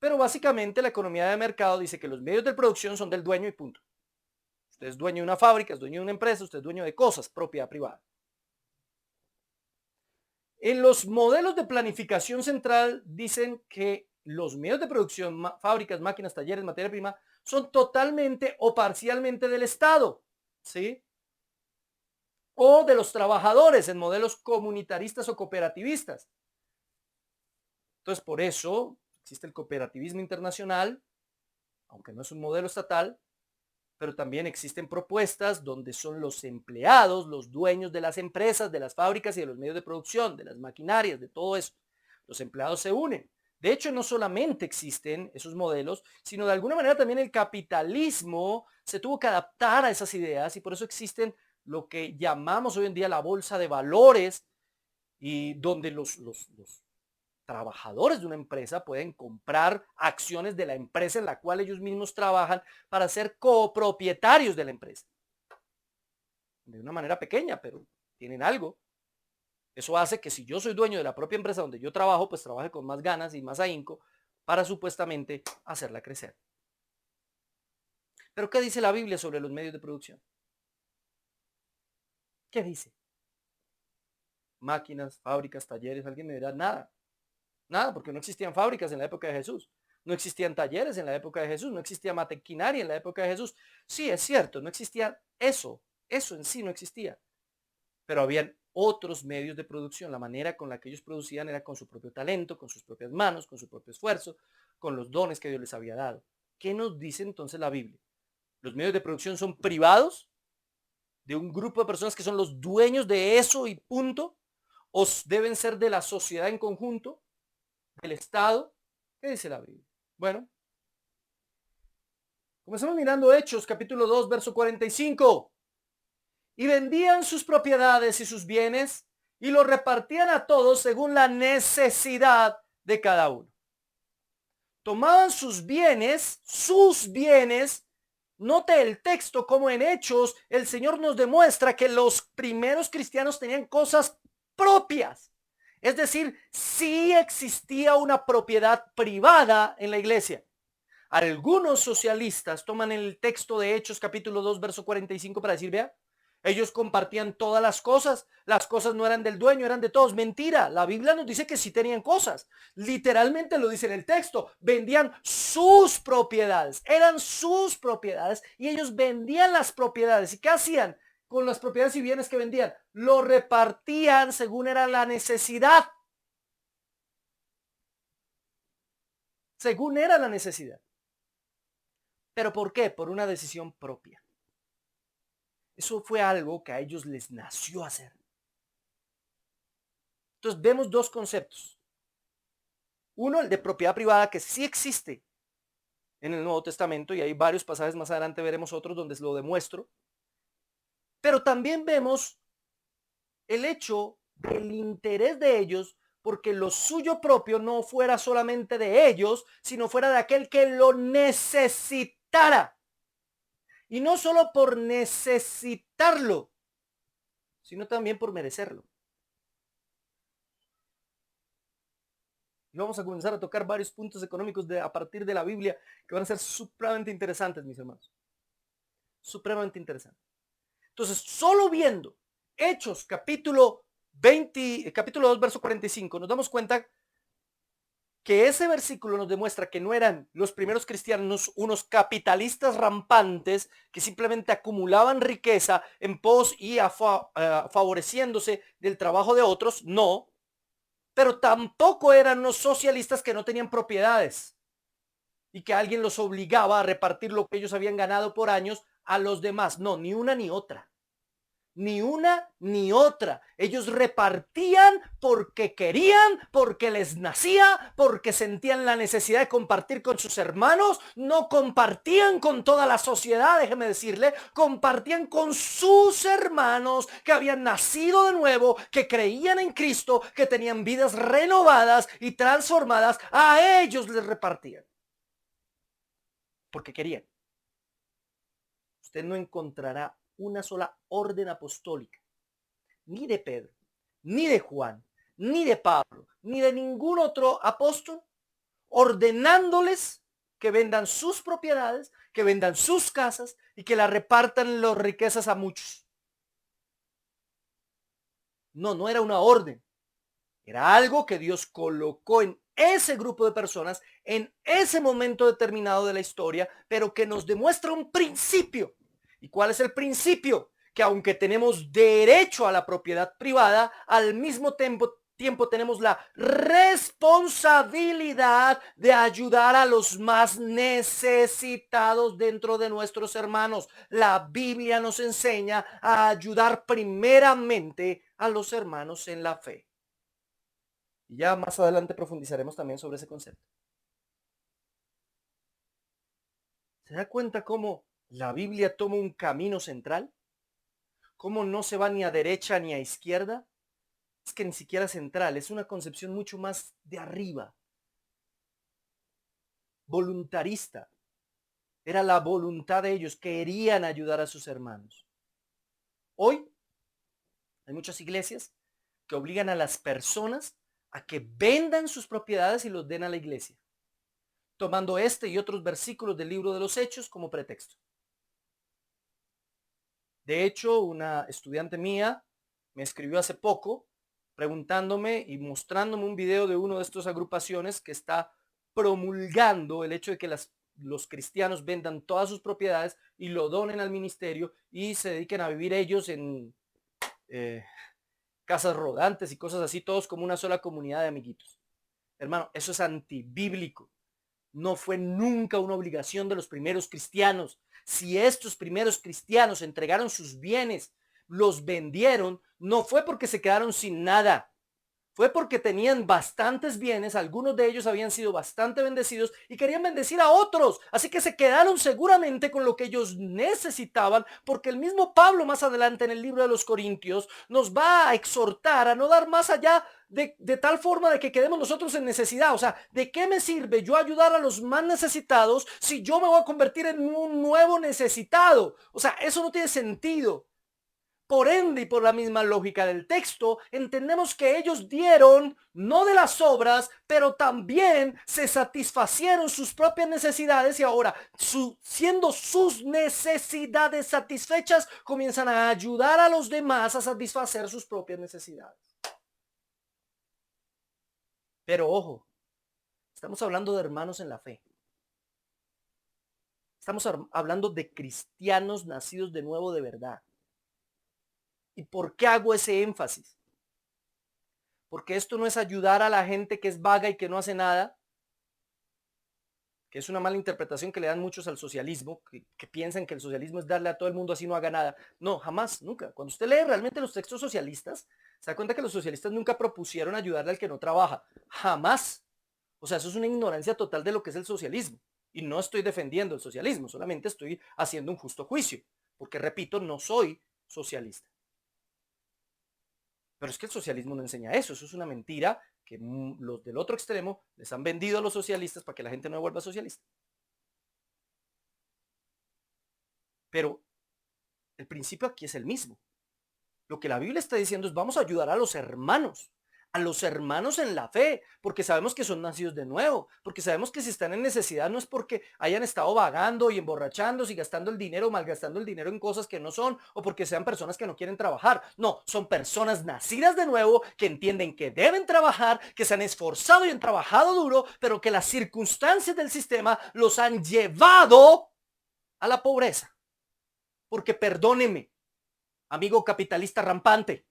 Pero básicamente la economía de mercado dice que los medios de producción son del dueño y punto. Usted es dueño de una fábrica, es dueño de una empresa, usted es dueño de cosas, propiedad privada. En los modelos de planificación central dicen que los medios de producción, fábricas, máquinas, talleres, materia prima, son totalmente o parcialmente del Estado, ¿sí? O de los trabajadores en modelos comunitaristas o cooperativistas. Entonces, por eso existe el cooperativismo internacional, aunque no es un modelo estatal, pero también existen propuestas donde son los empleados, los dueños de las empresas, de las fábricas y de los medios de producción, de las maquinarias, de todo eso. Los empleados se unen. De hecho, no solamente existen esos modelos, sino de alguna manera también el capitalismo se tuvo que adaptar a esas ideas y por eso existen lo que llamamos hoy en día la bolsa de valores y donde los trabajadores de una empresa pueden comprar acciones de la empresa en la cual ellos mismos trabajan para ser copropietarios de la empresa. De una manera pequeña, pero tienen algo. Eso hace que si yo soy dueño de la propia empresa donde yo trabajo, pues trabaje con más ganas y más ahínco para supuestamente hacerla crecer. Pero ¿qué dice la Biblia sobre los medios de producción? ¿Qué dice? Máquinas, fábricas, talleres, alguien me dirá, nada. Nada, porque no existían fábricas en la época de Jesús. No existían talleres en la época de Jesús. No existía maquinaria en la época de Jesús. Sí, es cierto, no existía eso. Eso en sí no existía. Pero habían otros medios de producción. La manera con la que ellos producían era con su propio talento, con sus propias manos, con su propio esfuerzo, con los dones que Dios les había dado. ¿Qué nos dice entonces la Biblia? ¿Los medios de producción son privados? ¿De un grupo de personas que son los dueños de eso y punto? ¿O deben ser de la sociedad en conjunto? ¿Del Estado? ¿Qué dice la Biblia? Bueno, comenzamos mirando Hechos, capítulo 2, verso 45. Y vendían sus propiedades y sus bienes y los repartían a todos según la necesidad de cada uno. Tomaban sus bienes, note el texto como en Hechos el Señor nos demuestra que los primeros cristianos tenían cosas propias. Es decir, sí existía una propiedad privada en la iglesia. Algunos socialistas toman el texto de Hechos capítulo 2 verso 45 para decir, vea, ellos compartían todas las cosas no eran del dueño, eran de todos. Mentira, la Biblia nos dice que sí tenían cosas. Literalmente lo dice en el texto, vendían sus propiedades, eran sus propiedades y ellos vendían las propiedades. ¿Y qué hacían con las propiedades y bienes que vendían? Lo repartían según era la necesidad. Según era la necesidad. ¿Pero por qué? Por una decisión propia. Eso fue algo que a ellos les nació hacer. Entonces vemos dos conceptos. Uno, el de propiedad privada, que sí existe en el Nuevo Testamento, y hay varios pasajes más adelante, veremos otros donde lo demuestro. Pero también vemos el hecho del interés de ellos porque lo suyo propio no fuera solamente de ellos, sino fuera de aquel que lo necesitara. Y no solo por necesitarlo, sino también por merecerlo. Y vamos a comenzar a tocar varios puntos económicos a partir de la Biblia que van a ser supremamente interesantes, mis hermanos. Supremamente interesantes. Entonces, solo viendo Hechos capítulo 2, verso 45, nos damos cuenta que ese versículo nos demuestra que no eran los primeros cristianos unos capitalistas rampantes que simplemente acumulaban riqueza en pos y favoreciéndose del trabajo de otros, no, pero tampoco eran unos socialistas que no tenían propiedades y que alguien los obligaba a repartir lo que ellos habían ganado por años a los demás, no, ni una ni otra. Ni una ni otra. Ellos repartían porque querían, porque les nacía, porque sentían la necesidad de compartir con sus hermanos. No compartían con toda la sociedad, déjeme decirle, compartían con sus hermanos que habían nacido de nuevo, que creían en Cristo, que tenían vidas renovadas y transformadas. A ellos les repartían porque querían. Usted no encontrará una sola orden apostólica, ni de Pedro, ni de Juan, ni de Pablo, ni de ningún otro apóstol, ordenándoles que vendan sus propiedades, que vendan sus casas y que la repartan las riquezas a muchos. No, no era una orden. Era algo que Dios colocó en ese grupo de personas en ese momento determinado de la historia, pero que nos demuestra un principio. ¿Y cuál es el principio? Que aunque tenemos derecho a la propiedad privada, al mismo tiempo tenemos la responsabilidad de ayudar a los más necesitados dentro de nuestros hermanos. La Biblia nos enseña a ayudar primeramente a los hermanos en la fe. Y ya más adelante profundizaremos también sobre ese concepto. ¿Se da cuenta cómo la Biblia toma un camino central? ¿Cómo no se va ni a derecha ni a izquierda? Es que ni siquiera central, es una concepción mucho más de arriba. Voluntarista. Era la voluntad de ellos, querían ayudar a sus hermanos. Hoy hay muchas iglesias que obligan a las personas a que vendan sus propiedades y los den a la iglesia, tomando este y otros versículos del libro de los Hechos como pretexto. De hecho, una estudiante mía me escribió hace poco preguntándome y mostrándome un video de una de estas agrupaciones que está promulgando el hecho de que los cristianos vendan todas sus propiedades y lo donen al ministerio y se dediquen a vivir ellos en casas rodantes y cosas así, todos como una sola comunidad de amiguitos. Hermano, eso es antibíblico. No fue nunca una obligación de los primeros cristianos. Si estos primeros cristianos entregaron sus bienes, los vendieron, no fue porque se quedaron sin nada. Fue porque tenían bastantes bienes, algunos de ellos habían sido bastante bendecidos y querían bendecir a otros. Así que se quedaron seguramente con lo que ellos necesitaban, porque el mismo Pablo más adelante en el libro de los Corintios nos va a exhortar a no dar más allá de tal forma de que quedemos nosotros en necesidad. O sea, ¿de qué me sirve yo ayudar a los más necesitados si yo me voy a convertir en un nuevo necesitado? O sea, eso no tiene sentido. Por ende, y por la misma lógica del texto, entendemos que ellos dieron no de las obras, pero también se satisfacieron sus propias necesidades y ahora, siendo sus necesidades satisfechas, comienzan a ayudar a los demás a satisfacer sus propias necesidades. Pero ojo, estamos hablando de hermanos en la fe. Estamos hablando de cristianos nacidos de nuevo de verdad. ¿Y por qué hago ese énfasis? Porque esto no es ayudar a la gente que es vaga y que no hace nada, que es una mala interpretación que le dan muchos al socialismo, que piensan que el socialismo es darle a todo el mundo así no haga nada. No, jamás, nunca. Cuando usted lee realmente los textos socialistas, se da cuenta que los socialistas nunca propusieron ayudarle al que no trabaja. Jamás. O sea, eso es una ignorancia total de lo que es el socialismo. Y no estoy defendiendo el socialismo, solamente estoy haciendo un justo juicio. Porque, repito, no soy socialista. Pero es que el socialismo no enseña eso. Eso es una mentira que los del otro extremo les han vendido a los socialistas para que la gente no vuelva socialista. Pero el principio aquí es el mismo. Lo que la Biblia está diciendo es vamos a ayudar a los hermanos en la fe, porque sabemos que son nacidos de nuevo, porque sabemos que si están en necesidad no es porque hayan estado vagando y emborrachándose y gastando el dinero, malgastando el dinero en cosas que no son, o porque sean personas que no quieren trabajar. No, son personas nacidas de nuevo que entienden que deben trabajar, que se han esforzado y han trabajado duro, pero que las circunstancias del sistema los han llevado a la pobreza. Porque perdóneme, amigo capitalista rampante,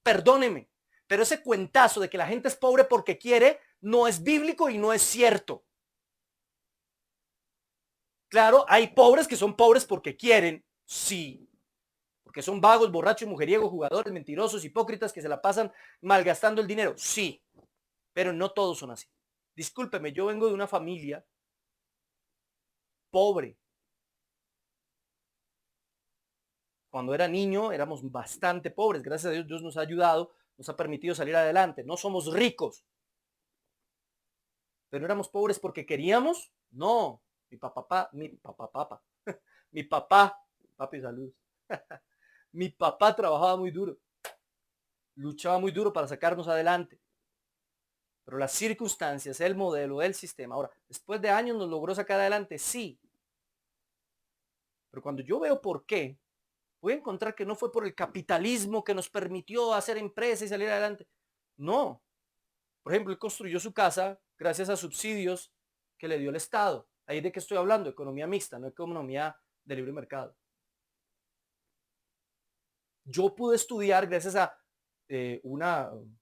perdóneme, pero ese cuentazo de que la gente es pobre porque quiere no es bíblico y no es cierto. Claro, hay pobres que son pobres porque quieren, sí. porque son vagos, borrachos, mujeriegos, jugadores, mentirosos, hipócritas que se la pasan malgastando el dinero. Sí, pero no todos son así. Discúlpeme, yo vengo de una familia pobre. Cuando era niño éramos bastante pobres. Gracias a Dios, Dios nos ha ayudado, nos ha permitido salir adelante. No somos ricos, pero éramos pobres porque queríamos. No, mi papá, papi, salud. Mi papá trabajaba muy duro, luchaba muy duro para sacarnos adelante. Pero las circunstancias, el modelo, el sistema. Ahora, después de años nos logró sacar adelante, sí. Pero cuando yo veo por qué, voy a encontrar que no fue por el capitalismo que nos permitió hacer empresa y salir adelante. No. Por ejemplo, él construyó su casa gracias a subsidios que le dio el Estado. Ahí de qué estoy hablando, economía mixta, no economía de libre mercado. Yo pude estudiar gracias a un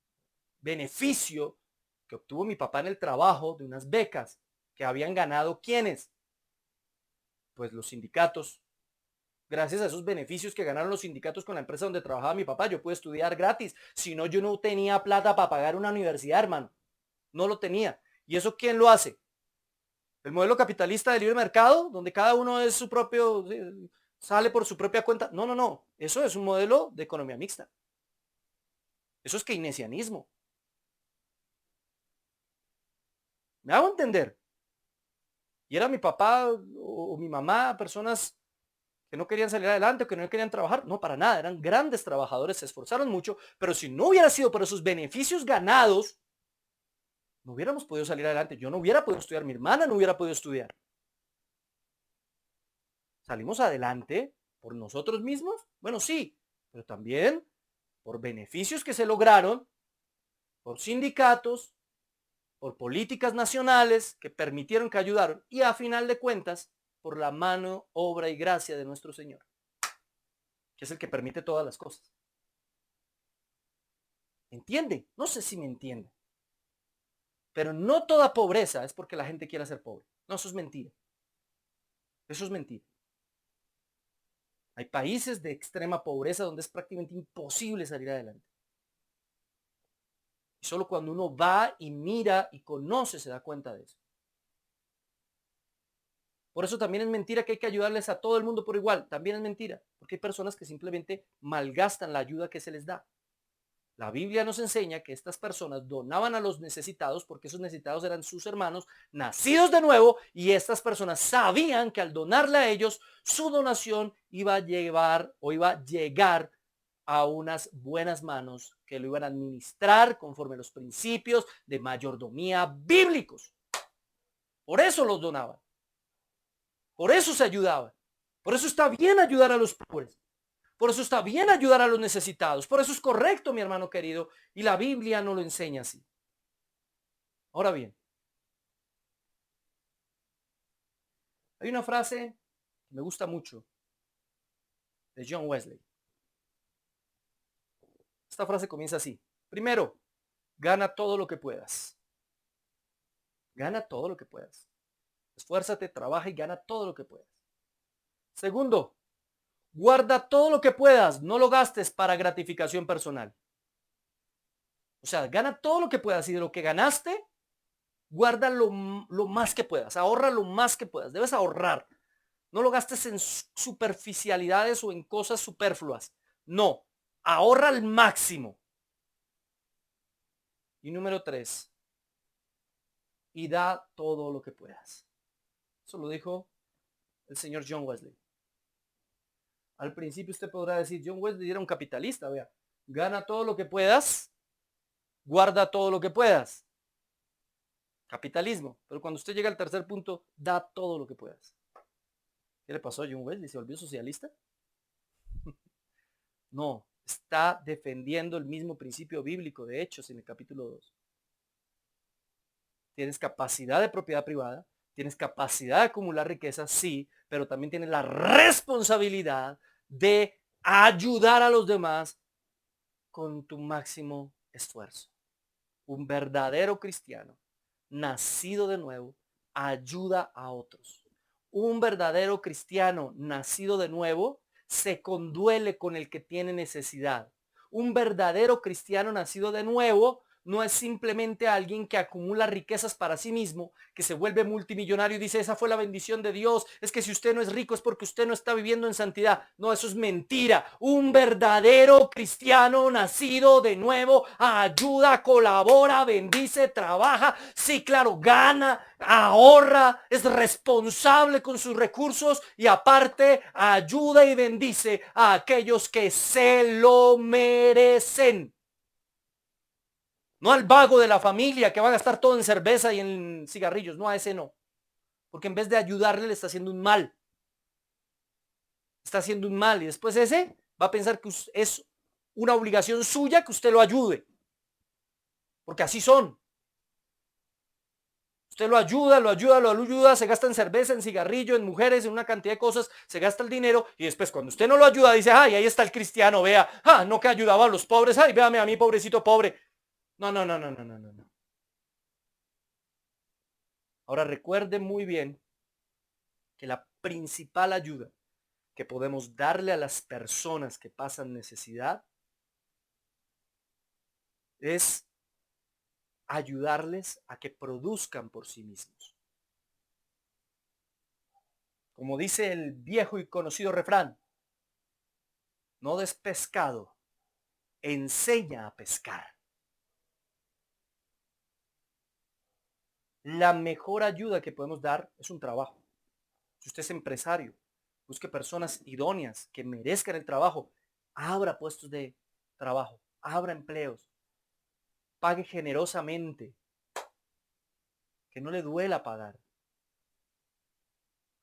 beneficio que obtuvo mi papá en el trabajo de unas becas que habían ganado ¿quiénes? Pues los sindicatos. Gracias a esos beneficios que ganaron los sindicatos con la empresa donde trabajaba mi papá, yo pude estudiar gratis. Si no, yo no tenía plata para pagar una universidad, hermano. No lo tenía. ¿Y eso quién lo hace? El modelo capitalista de libre mercado, donde cada uno es su propio, sale por su propia cuenta. No, no, no. Eso es un modelo de economía mixta. Eso es keynesianismo. ¿Me hago entender? Y era mi papá o mi mamá, personas que no querían salir adelante, que no querían trabajar. No, para nada. Eran grandes trabajadores, se esforzaron mucho, pero si no hubiera sido por esos beneficios ganados, no hubiéramos podido salir adelante. Yo no hubiera podido estudiar, mi hermana no hubiera podido estudiar. ¿Salimos adelante por nosotros mismos? Bueno, sí, pero también por beneficios que se lograron, por sindicatos, por políticas nacionales que permitieron, que ayudaron, y a final de cuentas, por la mano, obra y gracia de nuestro Señor, que es el que permite todas las cosas. ¿Entiende? No sé si me entiende. Pero no toda pobreza es porque la gente quiera ser pobre. No, eso es mentira. Eso es mentira. Hay países de extrema pobreza donde es prácticamente imposible salir adelante. Y solo cuando uno va y mira y conoce se da cuenta de eso. Por eso también es mentira que hay que ayudarles a todo el mundo por igual. También es mentira, porque hay personas que simplemente malgastan la ayuda que se les da. La Biblia nos enseña que estas personas donaban a los necesitados porque esos necesitados eran sus hermanos nacidos de nuevo, y estas personas sabían que al donarle a ellos, su donación iba a llevar o iba a llegar a unas buenas manos que lo iban a administrar conforme a los principios de mayordomía bíblicos. Por eso los donaban. Por eso se ayudaban. Por eso está bien ayudar a los pobres. Por eso está bien ayudar a los necesitados. Por eso es correcto, mi hermano querido. Y la Biblia no lo enseña así. Ahora bien, hay una frase que me gusta mucho de John Wesley. Esta frase comienza así. Primero, gana todo lo que puedas. Gana todo lo que puedas. Esfuérzate, trabaja y gana todo lo que puedas. Segundo, guarda todo lo que puedas. No lo gastes para gratificación personal. O sea, gana todo lo que puedas, y de lo que ganaste, guarda lo más que puedas. Ahorra lo más que puedas. Debes ahorrar. No lo gastes en superficialidades o en cosas superfluas. No, ahorra al máximo. Y número 3, y da todo lo que puedas. Eso lo dijo el señor John Wesley. Al principio usted podrá decir, John Wesley era un capitalista, vea. Gana todo lo que puedas, guarda todo lo que puedas. Capitalismo. Pero cuando usted llega al tercer punto, da todo lo que puedas. ¿Qué le pasó a John Wesley? ¿Se volvió socialista? No, está defendiendo el mismo principio bíblico de Hechos en el capítulo 2. Tienes capacidad de propiedad privada, tienes capacidad de acumular riqueza, sí, pero también tienes la responsabilidad de ayudar a los demás con tu máximo esfuerzo. Un verdadero cristiano, nacido de nuevo, ayuda a otros. Un verdadero cristiano nacido de nuevo se conduele con el que tiene necesidad. Un verdadero cristiano nacido de nuevo no es simplemente alguien que acumula riquezas para sí mismo, que se vuelve multimillonario y dice, esa fue la bendición de Dios. Es que si usted no es rico es porque usted no está viviendo en santidad. No, eso es mentira. Un verdadero cristiano nacido de nuevo ayuda, colabora, bendice, trabaja. Sí, claro, gana, ahorra, es responsable con sus recursos y aparte ayuda y bendice a aquellos que se lo merecen. No al vago de la familia que va a gastar todo en cerveza y en cigarrillos. No, a ese no. Porque en vez de ayudarle, le está haciendo un mal. Está haciendo un mal. Y después ese va a pensar que es una obligación suya que usted lo ayude. Porque así son. Usted lo ayuda, se gasta en cerveza, en cigarrillo, en mujeres, en una cantidad de cosas, se gasta el dinero y después cuando usted no lo ayuda dice, ay, ahí está el cristiano, vea, no que ayudaba a los pobres, ay, véame a mí, pobrecito pobre. No, no, no, no, no, no, no. Ahora recuerde muy bien que la principal ayuda que podemos darle a las personas que pasan necesidad es ayudarles a que produzcan por sí mismos. Como dice el viejo y conocido refrán, no des pescado, enseña a pescar. La mejor ayuda que podemos dar es un trabajo. Si usted es empresario, busque personas idóneas que merezcan el trabajo, abra puestos de trabajo, abra empleos, pague generosamente, que no le duela pagar.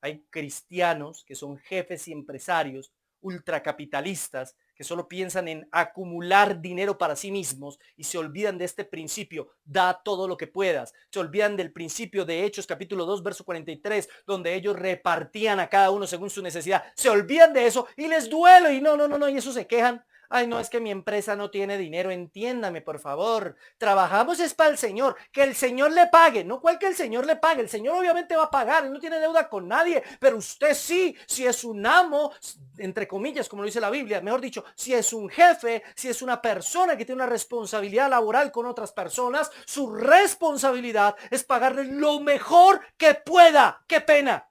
Hay cristianos que son jefes y empresarios ultracapitalistas que solo piensan en acumular dinero para sí mismos y se olvidan de este principio, da todo lo que puedas. Se olvidan del principio de Hechos capítulo 2 verso 43, donde ellos repartían a cada uno según su necesidad. Se olvidan de eso y les duele y no, y eso se quejan. Ay, no, es que mi empresa no tiene dinero, entiéndame, por favor. Trabajamos es para el Señor, que el Señor le pague, no cual que el Señor le pague. El Señor obviamente va a pagar, él no tiene deuda con nadie, pero usted sí, si es un amo, entre comillas, como lo dice la Biblia, mejor dicho, si es un jefe, si es una persona que tiene una responsabilidad laboral con otras personas, su responsabilidad es pagarle lo mejor que pueda. ¡Qué pena!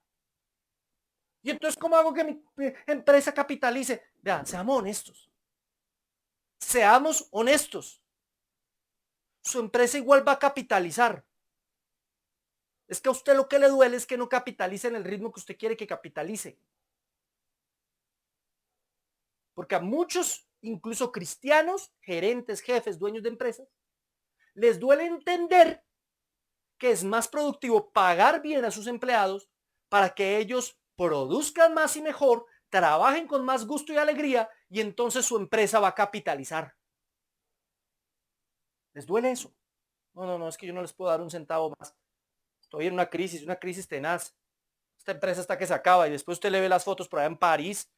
Y entonces, ¿cómo hago que mi empresa capitalice? Vean, seamos honestos. Seamos honestos. Su empresa igual va a capitalizar. Es que a usted lo que le duele es que no capitalice en el ritmo que usted quiere que capitalice. Porque a muchos, incluso cristianos, gerentes, jefes, dueños de empresas, les duele entender que es más productivo pagar bien a sus empleados para que ellos produzcan más y mejor, trabajen con más gusto y alegría y entonces su empresa va a capitalizar. ¿Les duele eso? No, es que yo no les puedo dar un centavo más. Estoy en una crisis tenaz. Esta empresa está que se acaba y después usted le ve las fotos por allá en París,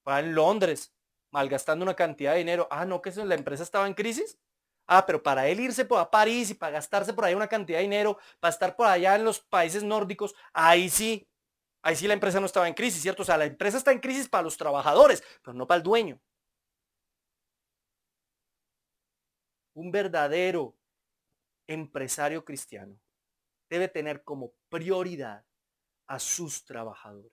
por allá en Londres, malgastando una cantidad de dinero. No, que la empresa estaba en crisis. Pero para él irse a París y para gastarse por ahí una cantidad de dinero, para estar por allá en los países nórdicos, ahí sí la empresa no estaba en crisis, ¿cierto? O sea, la empresa está en crisis para los trabajadores, pero no para el dueño. Un verdadero empresario cristiano debe tener como prioridad a sus trabajadores.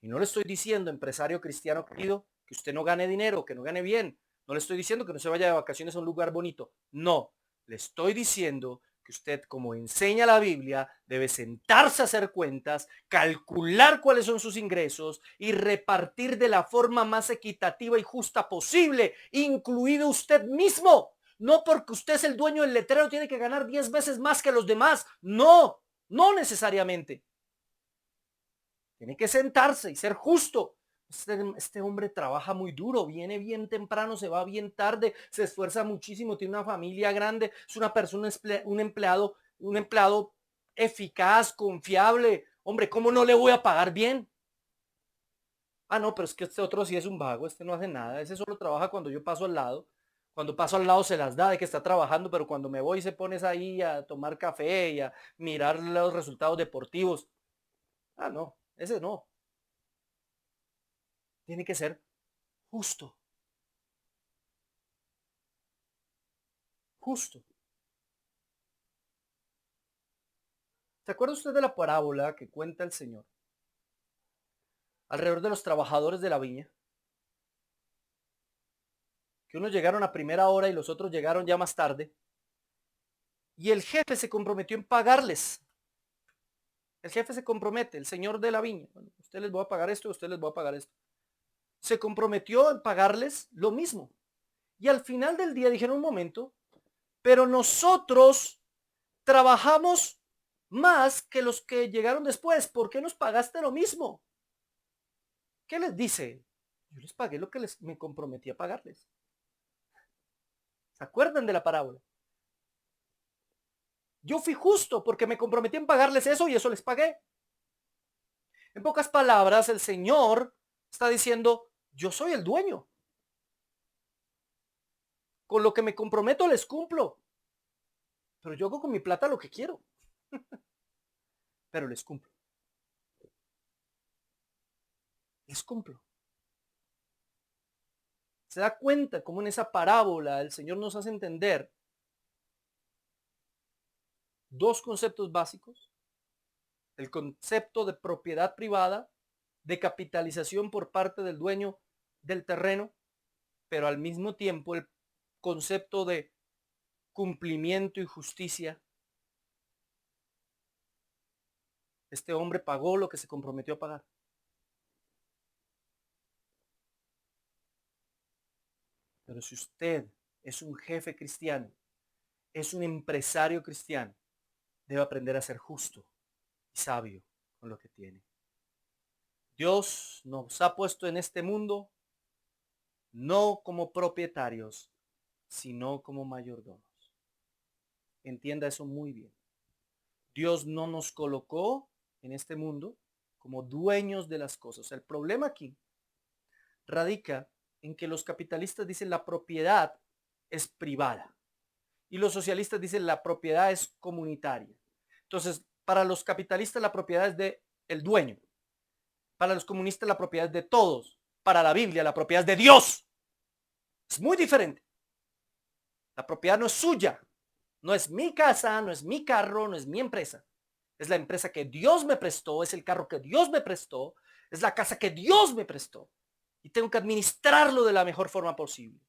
Y no le estoy diciendo, empresario cristiano querido, que usted no gane dinero, que no gane bien. No le estoy diciendo que no se vaya de vacaciones a un lugar bonito. No, le estoy diciendo que usted, como enseña la Biblia, debe sentarse a hacer cuentas, calcular cuáles son sus ingresos y repartir de la forma más equitativa y justa posible, incluido usted mismo. No porque usted es el dueño del letrero tiene que ganar 10 veces más que los demás. No, no necesariamente. Tiene que sentarse y ser justo. Este hombre trabaja muy duro, viene bien temprano, se va bien tarde, se esfuerza muchísimo, tiene una familia grande, es una persona, un empleado eficaz, confiable. Hombre, ¿cómo no le voy a pagar bien? No, pero es que este otro sí es un vago, este no hace nada, ese solo trabaja cuando yo paso al lado. Cuando paso al lado se las da de que está trabajando, pero cuando me voy se pones ahí a tomar café y a mirar los resultados deportivos. No, ese no. tiene que ser justo. Justo. ¿Se acuerda usted de la parábola que cuenta el Señor alrededor de los trabajadores de la viña? Que unos llegaron a primera hora y los otros llegaron ya más tarde. Y el jefe se comprometió en pagarles. El jefe se compromete, el señor de la viña. Bueno, usted les va a pagar esto, usted les va a pagar esto. Se comprometió en pagarles lo mismo. Y al final del día dijeron un momento, pero nosotros trabajamos más que los que llegaron después. ¿Por qué nos pagaste lo mismo? ¿Qué les dice? Yo les pagué lo que me comprometí a pagarles. ¿Se acuerdan de la parábola? Yo fui justo porque me comprometí en pagarles eso y eso les pagué. En pocas palabras, el Señor está diciendo, yo soy el dueño. Con lo que me comprometo les cumplo. Pero yo hago con mi plata lo que quiero. Pero les cumplo. Les cumplo. ¿Se da cuenta cómo en esa parábola el Señor nos hace entender dos conceptos básicos? El concepto de propiedad privada, de capitalización por parte del dueño del terreno, pero al mismo tiempo el concepto de cumplimiento y justicia. Este hombre pagó lo que se comprometió a pagar. Pero si usted es un jefe cristiano, es un empresario cristiano, debe aprender a ser justo y sabio con lo que tiene. Dios nos ha puesto en este mundo no como propietarios, sino como mayordomos. Entienda eso muy bien. Dios no nos colocó en este mundo como dueños de las cosas. El problema aquí radica en que los capitalistas dicen la propiedad es privada y los socialistas dicen la propiedad es comunitaria. Entonces, para los capitalistas la propiedad es de el dueño. Para los comunistas la propiedad es de todos. Para la Biblia la propiedad es de Dios. Es muy diferente. La propiedad no es suya. No es mi casa, no es mi carro, no es mi empresa. Es la empresa que Dios me prestó, es el carro que Dios me prestó, es la casa que Dios me prestó. Y tengo que administrarlo de la mejor forma posible.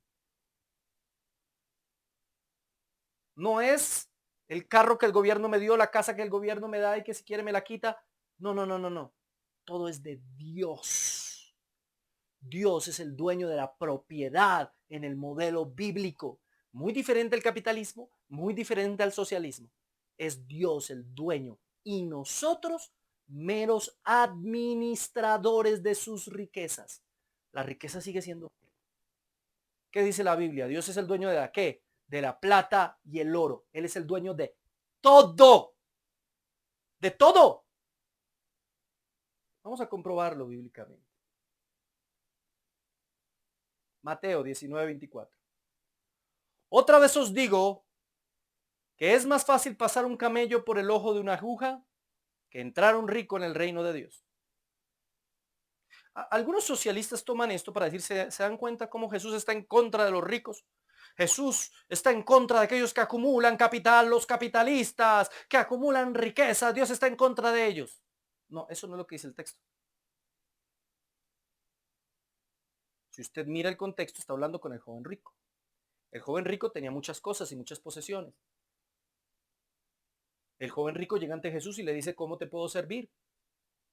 No es el carro que el gobierno me dio, la casa que el gobierno me da y que si quiere me la quita. No, no, no, no, no. Todo es de Dios. Dios es el dueño de la propiedad en el modelo bíblico. Muy diferente al capitalismo, muy diferente al socialismo. Es Dios el dueño y nosotros meros administradores de sus riquezas. La riqueza sigue siendo. ¿Qué dice la Biblia? Dios es el dueño de la ¿qué? De la plata y el oro. Él es el dueño de todo. De todo. Vamos a comprobarlo bíblicamente. Mateo 19:24. Otra vez os digo que es más fácil pasar un camello por el ojo de una aguja que entrar un rico en el reino de Dios. Algunos socialistas toman esto para decir, ¿se dan cuenta cómo Jesús está en contra de los ricos? Jesús está en contra de aquellos que acumulan capital, los capitalistas, que acumulan riqueza. Dios está en contra de ellos. No, eso no es lo que dice el texto. Si usted mira el contexto, está hablando con el joven rico. El joven rico tenía muchas cosas y muchas posesiones. El joven rico llega ante Jesús y le dice, ¿cómo te puedo servir?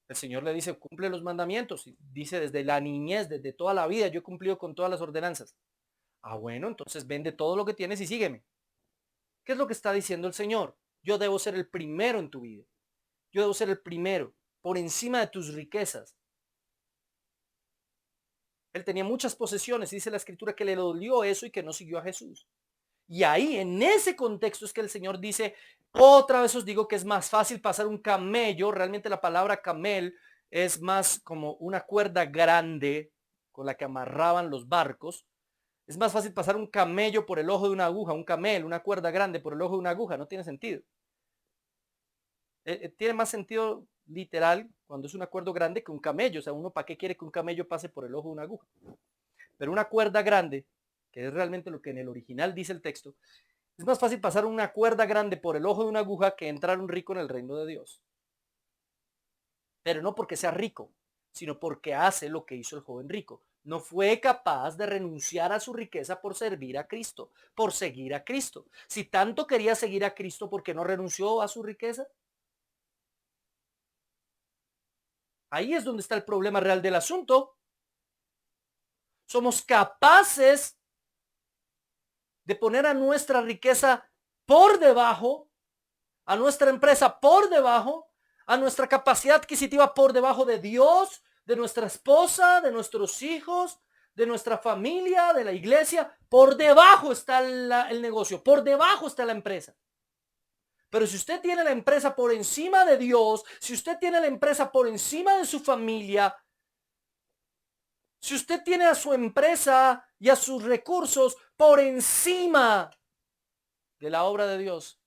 El Señor le dice, cumple los mandamientos. Y dice, desde la niñez, desde toda la vida, yo he cumplido con todas las ordenanzas. Ah, bueno, entonces vende todo lo que tienes y sígueme. ¿Qué es lo que está diciendo el Señor? Yo debo ser el primero en tu vida. Yo debo ser el primero, por encima de tus riquezas. Él tenía muchas posesiones, dice la Escritura que le dolió eso y que no siguió a Jesús. Y ahí, en ese contexto, es que el Señor dice, otra vez os digo que es más fácil pasar un camello. Realmente la palabra camel es más como una cuerda grande con la que amarraban los barcos. Es más fácil pasar un camello por el ojo de una aguja, un camel, una cuerda grande por el ojo de una aguja. No tiene sentido. Tiene más sentido literal cuando es un acuerdo grande que un camello. O sea, uno para qué quiere que un camello pase por el ojo de una aguja. Pero una cuerda grande, que es realmente lo que en el original dice el texto, es más fácil pasar una cuerda grande por el ojo de una aguja que entrar un rico en el reino de Dios. Pero no porque sea rico, sino porque hace lo que hizo el joven rico. No fue capaz de renunciar a su riqueza por servir a Cristo, por seguir a Cristo. Si tanto quería seguir a Cristo, ¿por qué no renunció a su riqueza? Ahí es donde está el problema real del asunto. Somos capaces de poner a nuestra riqueza por debajo, a nuestra empresa por debajo, a nuestra capacidad adquisitiva por debajo de Dios, de nuestra esposa, de nuestros hijos, de nuestra familia, de la iglesia. Por debajo está el negocio, por debajo está la empresa. Pero si usted tiene la empresa por encima de Dios, si usted tiene la empresa por encima de su familia, si usted tiene a su empresa y a sus recursos por encima de la obra de Dios,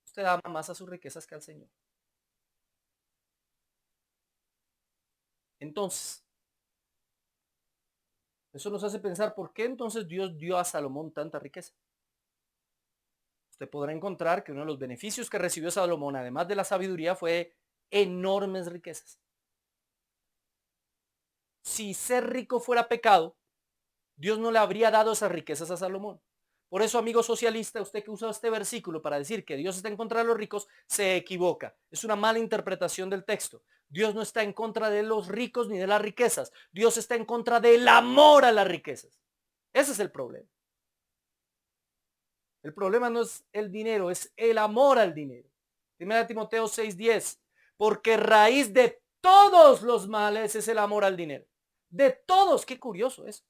usted ama más a sus riquezas que al Señor. Entonces, eso nos hace pensar por qué entonces Dios dio a Salomón tanta riqueza. Usted podrá encontrar que uno de los beneficios que recibió Salomón, además de la sabiduría, fue enormes riquezas. Si ser rico fuera pecado, Dios no le habría dado esas riquezas a Salomón. Por eso, amigo socialista, usted que usa este versículo para decir que Dios está en contra de los ricos, se equivoca. Es una mala interpretación del texto. Dios no está en contra de los ricos ni de las riquezas. Dios está en contra del amor a las riquezas. Ese es el problema. El problema no es el dinero, es el amor al dinero. 1 Timoteo 6:10. Porque raíz de todos los males es el amor al dinero. De todos, qué curioso es.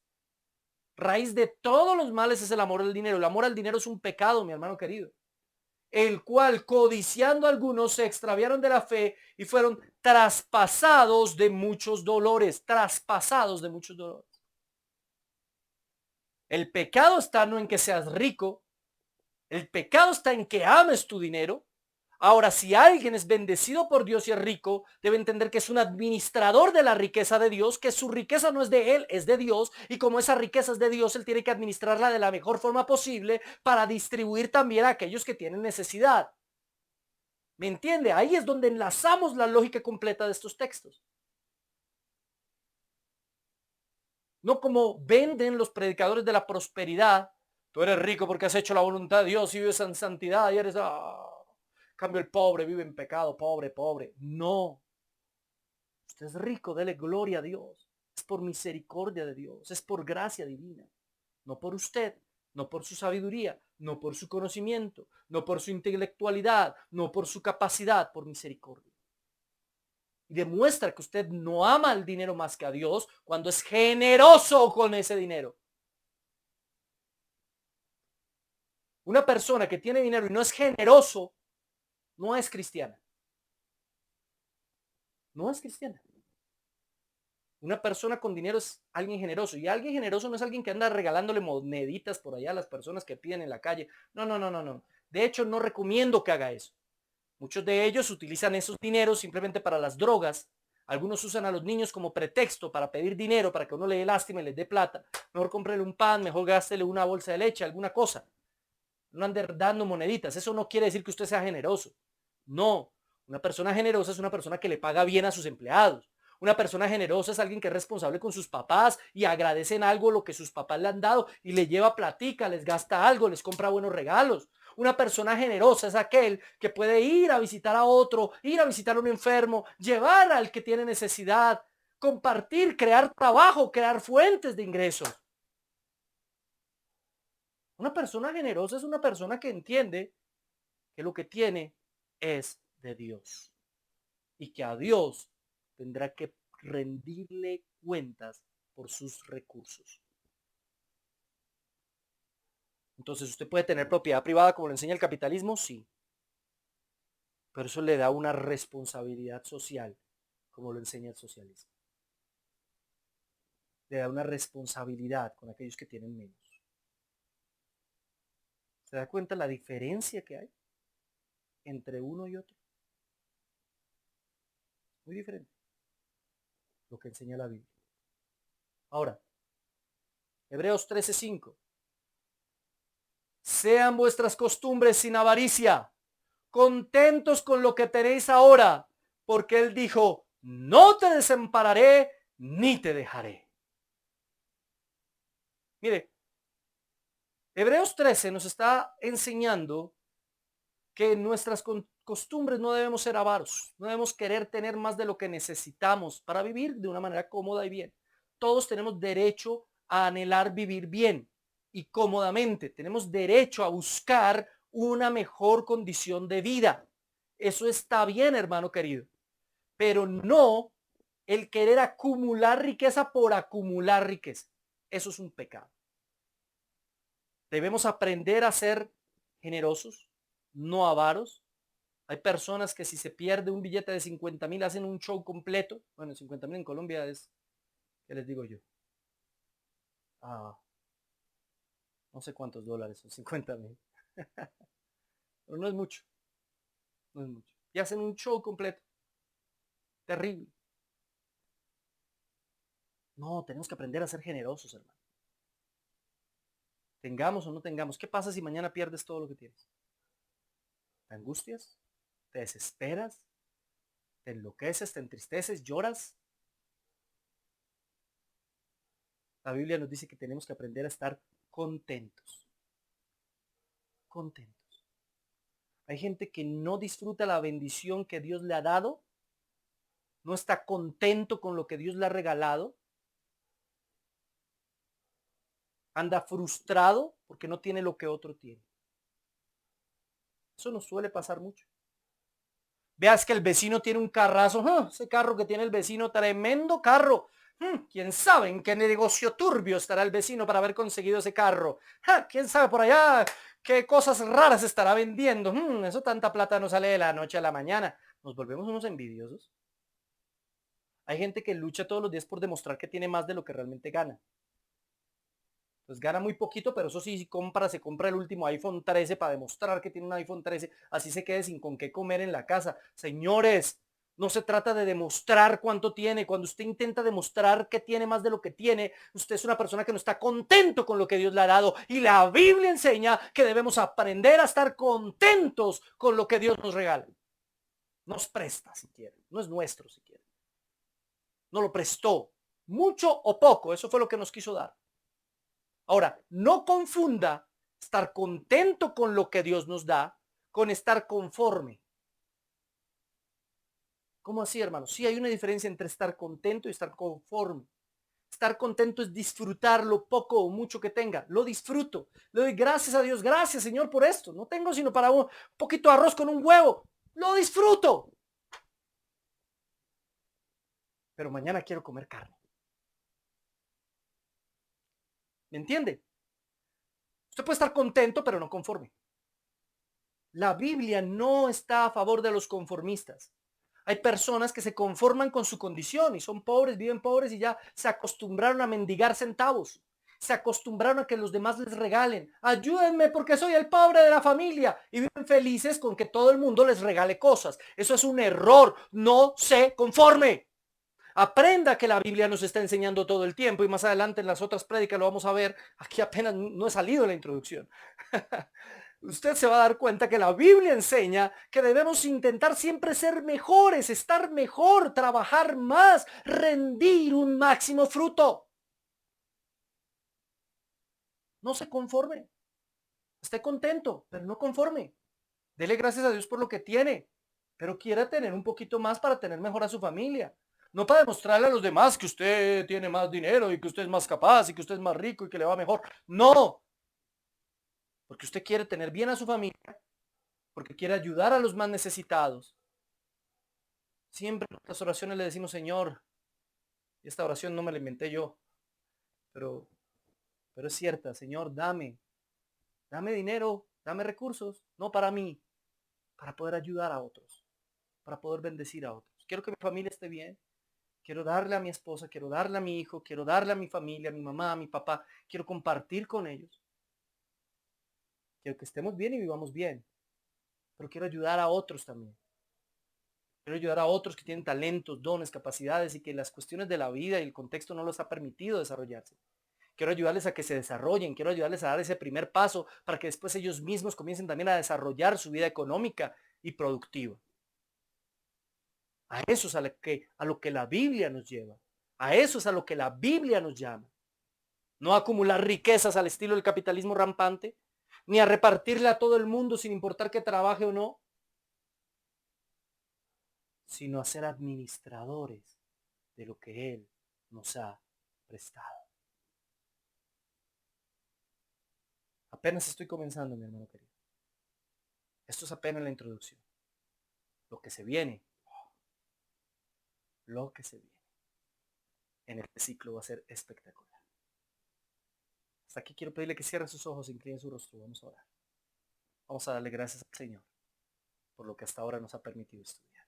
Raíz de todos los males es el amor al dinero. El amor al dinero es un pecado, mi hermano querido. El cual, codiciando algunos, se extraviaron de la fe y fueron traspasados de muchos dolores. Traspasados de muchos dolores. El pecado está no en que seas rico. El pecado está en que ames tu dinero. Ahora, si alguien es bendecido por Dios y es rico, debe entender que es un administrador de la riqueza de Dios, que su riqueza no es de él, es de Dios, y como esa riqueza es de Dios, él tiene que administrarla de la mejor forma posible para distribuir también a aquellos que tienen necesidad. ¿Me entiende? Ahí es donde enlazamos la lógica completa de estos textos. No como venden los predicadores de la prosperidad. Tú eres rico porque has hecho la voluntad de Dios y vives en santidad y eres... Cambio el pobre vive en pecado, pobre, pobre. No. Usted es rico, dele gloria a Dios. Es por misericordia de Dios, es por gracia divina. No por usted, no por su sabiduría, no por su conocimiento, no por su intelectualidad, no por su capacidad, por misericordia. Y demuestra que usted no ama el dinero más que a Dios cuando es generoso con ese dinero. Una persona que tiene dinero y no es generoso, no es cristiana. No es cristiana. Una persona con dinero es alguien generoso. Y alguien generoso no es alguien que anda regalándole moneditas por allá a las personas que piden en la calle. No, no, no, no, no. De hecho, no recomiendo que haga eso. Muchos de ellos utilizan esos dineros simplemente para las drogas. Algunos usan a los niños como pretexto para pedir dinero, para que uno le dé lástima y les dé plata. Mejor cómprele un pan, mejor gástele una bolsa de leche, alguna cosa. No ande dando moneditas. Eso no quiere decir que usted sea generoso. No. Una persona generosa es una persona que le paga bien a sus empleados. Una persona generosa es alguien que es responsable con sus papás y agradece en algo lo que sus papás le han dado y le lleva platica, les gasta algo, les compra buenos regalos. Una persona generosa es aquel que puede ir a visitar a otro, ir a visitar a un enfermo, llevar al que tiene necesidad, compartir, crear trabajo, crear fuentes de ingresos. Una persona generosa es una persona que entiende que lo que tiene es de Dios y que a Dios tendrá que rendirle cuentas por sus recursos. Entonces, ¿usted puede tener propiedad privada como lo enseña el capitalismo? Sí. Pero eso le da una responsabilidad social como lo enseña el socialismo. Le da una responsabilidad con aquellos que tienen menos. ¿Se da cuenta la diferencia que hay entre uno y otro? Muy diferente lo que enseña la Biblia. Ahora, Hebreos 13:5. Sean vuestras costumbres sin avaricia, contentos con lo que tenéis ahora, porque Él dijo, no te desampararé ni te dejaré. Mire, Hebreos 13 nos está enseñando que en nuestras costumbres no debemos ser avaros, no debemos querer tener más de lo que necesitamos para vivir de una manera cómoda y bien. Todos tenemos derecho a anhelar vivir bien y cómodamente. Tenemos derecho a buscar una mejor condición de vida. Eso está bien, hermano querido, pero no el querer acumular riqueza por acumular riqueza. Eso es un pecado. Debemos aprender a ser generosos, no avaros. Hay personas que si se pierde un billete de 50,000 hacen un show completo. Bueno, 50,000 en Colombia es, ¿qué les digo yo? No sé cuántos dólares son 50,000. Pero no es mucho, no es mucho. Y hacen un show completo. Terrible. No, tenemos que aprender a ser generosos, hermano. Tengamos o no tengamos. ¿Qué pasa si mañana pierdes todo lo que tienes? ¿Te angustias? ¿Te desesperas? ¿Te enloqueces? ¿Te entristeces? ¿Lloras? La Biblia nos dice que tenemos que aprender a estar contentos. Contentos. Hay gente que no disfruta la bendición que Dios le ha dado, no está contento con lo que Dios le ha regalado, anda frustrado porque no tiene lo que otro tiene. Eso nos suele pasar mucho. Veas que el vecino tiene un carrazo, ese carro que tiene el vecino, tremendo carro. ¿Quién sabe en qué negocio turbio estará el vecino para haber conseguido ese carro? ¿Quién sabe por allá qué cosas raras estará vendiendo? Eso tanta plata no sale de la noche a la mañana. Nos volvemos unos envidiosos. Hay gente que lucha todos los días por demostrar que tiene más de lo que realmente gana. Pues gana muy poquito, pero eso sí, se compra el último iPhone 13 para demostrar que tiene un iPhone 13, así se quede sin con qué comer en la casa. Señores, no se trata de demostrar cuánto tiene. Cuando usted intenta demostrar que tiene más de lo que tiene, usted es una persona que no está contento con lo que Dios le ha dado. Y la Biblia enseña que debemos aprender a estar contentos con lo que Dios nos regala. Nos presta si quiere, no es nuestro si quiere. Nos lo prestó, mucho o poco, eso fue lo que nos quiso dar. Ahora, no confunda estar contento con lo que Dios nos da con estar conforme. ¿Cómo así, hermano? Sí, hay una diferencia entre estar contento y estar conforme. Estar contento es disfrutar lo poco o mucho que tenga. Lo disfruto. Le doy gracias a Dios. Gracias, Señor, por esto. No tengo sino para un poquito de arroz con un huevo. Lo disfruto. Pero mañana quiero comer carne. ¿Me entiende? Usted puede estar contento, pero no conforme. La Biblia no está a favor de los conformistas. Hay personas que se conforman con su condición y son pobres, viven pobres y ya se acostumbraron a mendigar centavos. Se acostumbraron a que los demás les regalen. Ayúdenme porque soy el pobre de la familia. Y viven felices con que todo el mundo les regale cosas. Eso es un error. No se conforme. Aprenda que la Biblia nos está enseñando todo el tiempo y más adelante en las otras prédicas lo vamos a ver. Aquí apenas no he salido en la introducción. Usted se va a dar cuenta que la Biblia enseña que debemos intentar siempre ser mejores, estar mejor, trabajar más, rendir un máximo fruto. No se conforme. Esté contento, pero no conforme. Dele gracias a Dios por lo que tiene, pero quiera tener un poquito más para tener mejor a su familia. No para demostrarle a los demás que usted tiene más dinero y que usted es más capaz y que usted es más rico y que le va mejor. No, porque usted quiere tener bien a su familia, porque quiere ayudar a los más necesitados. Siempre en nuestras oraciones le decimos, Señor, y esta oración no me la inventé yo, pero, pero es cierta, Señor, dame dinero, dame recursos, no para mí, para poder ayudar a otros, para poder bendecir a otros. Quiero que mi familia esté bien, quiero darle a mi esposa, quiero darle a mi hijo, quiero darle a mi familia, a mi mamá, a mi papá, quiero compartir con ellos. Quiero que estemos bien y vivamos bien, pero quiero ayudar a otros también. Quiero ayudar a otros que tienen talentos, dones, capacidades y que las cuestiones de la vida y el contexto no los ha permitido desarrollarse. Quiero ayudarles a que se desarrollen, quiero ayudarles a dar ese primer paso para que después ellos mismos comiencen también a desarrollar su vida económica y productiva. A eso es a lo que la Biblia nos lleva. A eso es a lo que la Biblia nos llama. No a acumular riquezas al estilo del capitalismo rampante, ni a repartirle a todo el mundo sin importar que trabaje o no, sino a ser administradores de lo que Él nos ha prestado. Apenas estoy comenzando, mi hermano querido. Esto es apenas la introducción. Lo que se viene, lo que se viene en este ciclo va a ser espectacular. Hasta aquí quiero pedirle que cierre sus ojos e incline su rostro. Vamos a orar. Vamos a darle gracias al Señor por lo que hasta ahora nos ha permitido estudiar.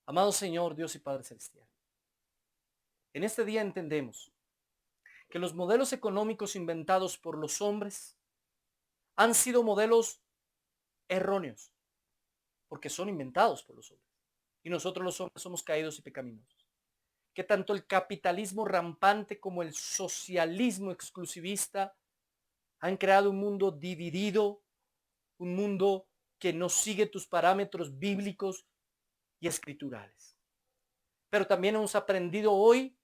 Amado Señor, Dios y Padre Celestial, en este día entendemos que los modelos económicos inventados por los hombres han sido modelos erróneos, porque son inventados por los hombres. Y nosotros los hombres somos caídos y pecaminosos. Que tanto el capitalismo rampante como el socialismo exclusivista han creado un mundo dividido, un mundo que no sigue tus parámetros bíblicos y escriturales. Pero también hemos aprendido hoy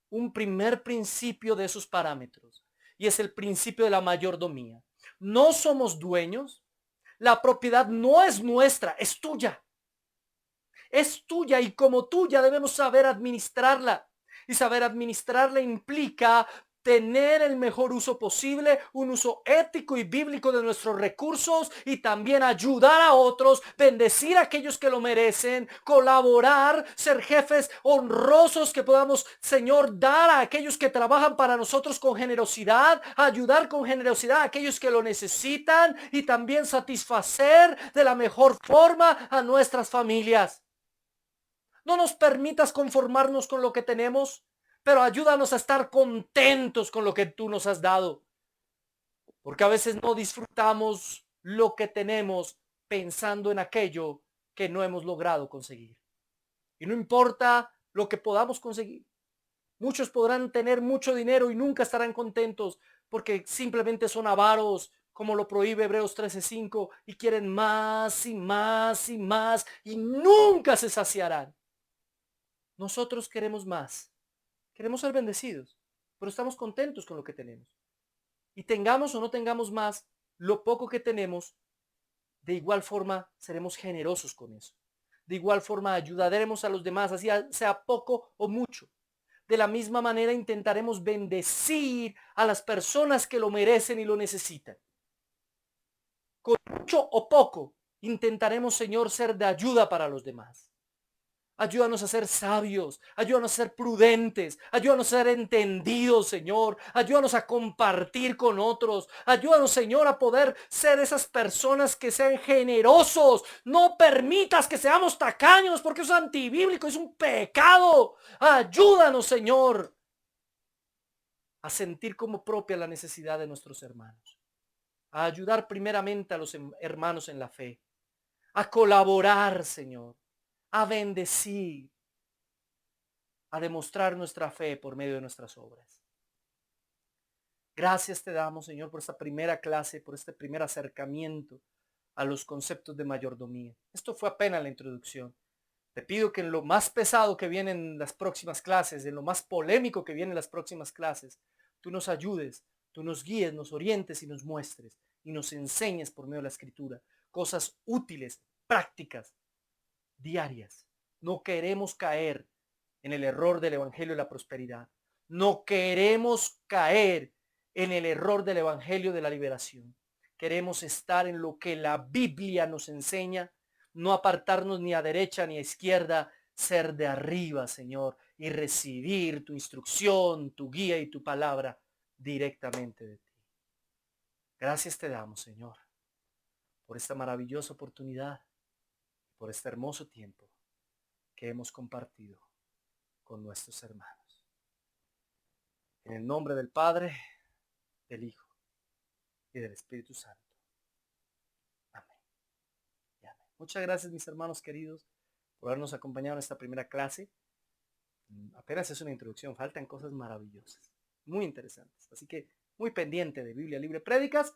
un primer principio de esos parámetros, y es el principio de la mayordomía. No somos dueños, la propiedad no es nuestra, es tuya. Es tuya y como tuya debemos saber administrarla. Y saber administrarla implica tener el mejor uso posible, un uso ético y bíblico de nuestros recursos y también ayudar a otros, bendecir a aquellos que lo merecen, colaborar, ser jefes honrosos que podamos, Señor, dar a aquellos que trabajan para nosotros con generosidad, ayudar con generosidad a aquellos que lo necesitan y también satisfacer de la mejor forma a nuestras familias. No nos permitas conformarnos con lo que tenemos, pero ayúdanos a estar contentos con lo que tú nos has dado. Porque a veces no disfrutamos lo que tenemos pensando en aquello que no hemos logrado conseguir. Y no importa lo que podamos conseguir. Muchos podrán tener mucho dinero y nunca estarán contentos porque simplemente son avaros, como lo prohíbe Hebreos 13:5, y quieren más y más y más y nunca se saciarán. Nosotros queremos más, queremos ser bendecidos, pero estamos contentos con lo que tenemos. Y tengamos o no tengamos más, lo poco que tenemos, de igual forma seremos generosos con eso. De igual forma ayudaremos a los demás, así sea poco o mucho. De la misma manera intentaremos bendecir a las personas que lo merecen y lo necesitan. Con mucho o poco, intentaremos, Señor, ser de ayuda para los demás. Ayúdanos a ser sabios, ayúdanos a ser prudentes, ayúdanos a ser entendidos, Señor. Ayúdanos a compartir con otros. Ayúdanos, Señor, a poder ser esas personas que sean generosos. No permitas que seamos tacaños porque eso es antibíblico, es un pecado. Ayúdanos, Señor, a sentir como propia la necesidad de nuestros hermanos. A ayudar primeramente a los hermanos en la fe. A colaborar, Señor. A bendecir, a demostrar nuestra fe por medio de nuestras obras. Gracias te damos, Señor, por esta primera clase, por este primer acercamiento a los conceptos de mayordomía. Esto fue apenas la introducción. Te pido que en lo más pesado que viene en las próximas clases, en lo más polémico que viene en las próximas clases, tú nos ayudes, tú nos guíes, nos orientes y nos muestres y nos enseñes por medio de la escritura cosas útiles, prácticas, diarias. No queremos caer en el error del evangelio de la prosperidad. No queremos caer en el error del evangelio de la liberación. Queremos estar en lo que la Biblia nos enseña, no apartarnos ni a derecha ni a izquierda, ser de arriba, Señor, y recibir tu instrucción, tu guía y tu palabra directamente de ti. Gracias te damos, Señor, por esta maravillosa oportunidad, por este hermoso tiempo que hemos compartido con nuestros hermanos. En el nombre del Padre, del Hijo y del Espíritu Santo. Amén. Y amén. Muchas gracias, mis hermanos queridos. por habernos acompañado en esta primera clase. Apenas es una introducción, faltan cosas maravillosas, muy interesantes. Así que muy pendiente de Biblia Libre Prédicas.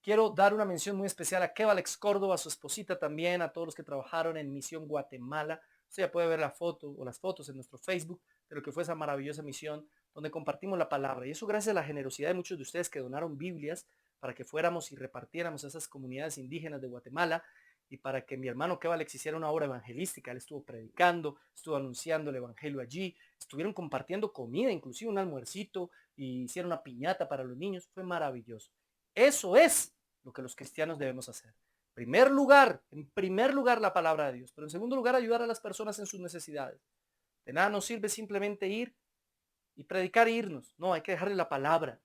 Quiero dar una mención muy especial a Kevalex Córdoba, a su esposita también, a todos los que trabajaron en Misión Guatemala. Usted ya puede ver la foto o las fotos en nuestro Facebook de lo que fue esa maravillosa misión donde compartimos la palabra. Y eso gracias a la generosidad de muchos de ustedes que donaron Biblias para que fuéramos y repartiéramos a esas comunidades indígenas de Guatemala y para que mi hermano Kevalex hiciera una obra evangelística. Él estuvo predicando, estuvo anunciando el evangelio allí, estuvieron compartiendo comida, inclusive un almuercito, y hicieron una piñata para los niños. Fue maravilloso. Eso es lo que los cristianos debemos hacer. En primer lugar la palabra de Dios, pero en segundo lugar ayudar a las personas en sus necesidades. De nada nos sirve simplemente ir y predicar e irnos. No, hay que dejarle la palabra.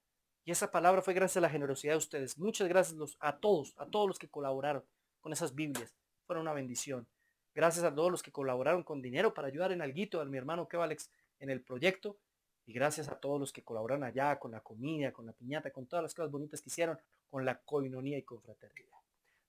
Y esa palabra fue gracias a la generosidad de ustedes. Muchas gracias a todos los que colaboraron con esas Biblias. Fueron una bendición. Gracias a todos los que colaboraron con dinero para ayudar en alguito a mi hermano Kevalex en el proyecto. Y gracias a todos los que colaboraron allá con la comida, con la piñata, con todas las cosas bonitas que hicieron, con la coinonía y confraternidad.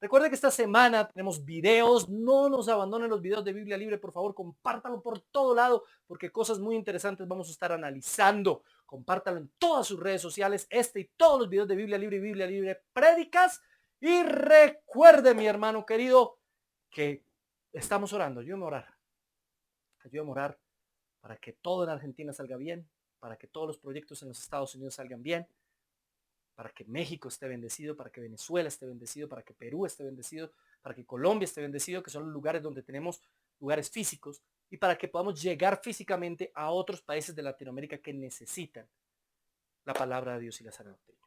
Recuerden que esta semana tenemos videos. No nos abandonen los videos de Biblia Libre, por favor, compártanlo por todo lado, porque cosas muy interesantes vamos a estar analizando. Compártanlo en todas sus redes sociales, y todos los videos de Biblia Libre Prédicas. Y recuerde, mi hermano querido, que estamos orando. Ayúdame a orar para que todo en Argentina salga bien, para que todos los proyectos en los Estados Unidos salgan bien, para que México esté bendecido, para que Venezuela esté bendecido, para que Perú esté bendecido, para que Colombia esté bendecido, que son los lugares donde tenemos lugares físicos, y para que podamos llegar físicamente a otros países de Latinoamérica que necesitan la palabra de Dios y la sana doctrina.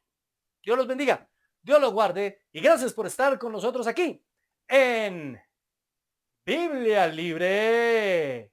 Dios los bendiga, Dios los guarde, y gracias por estar con nosotros aquí en Biblia Libre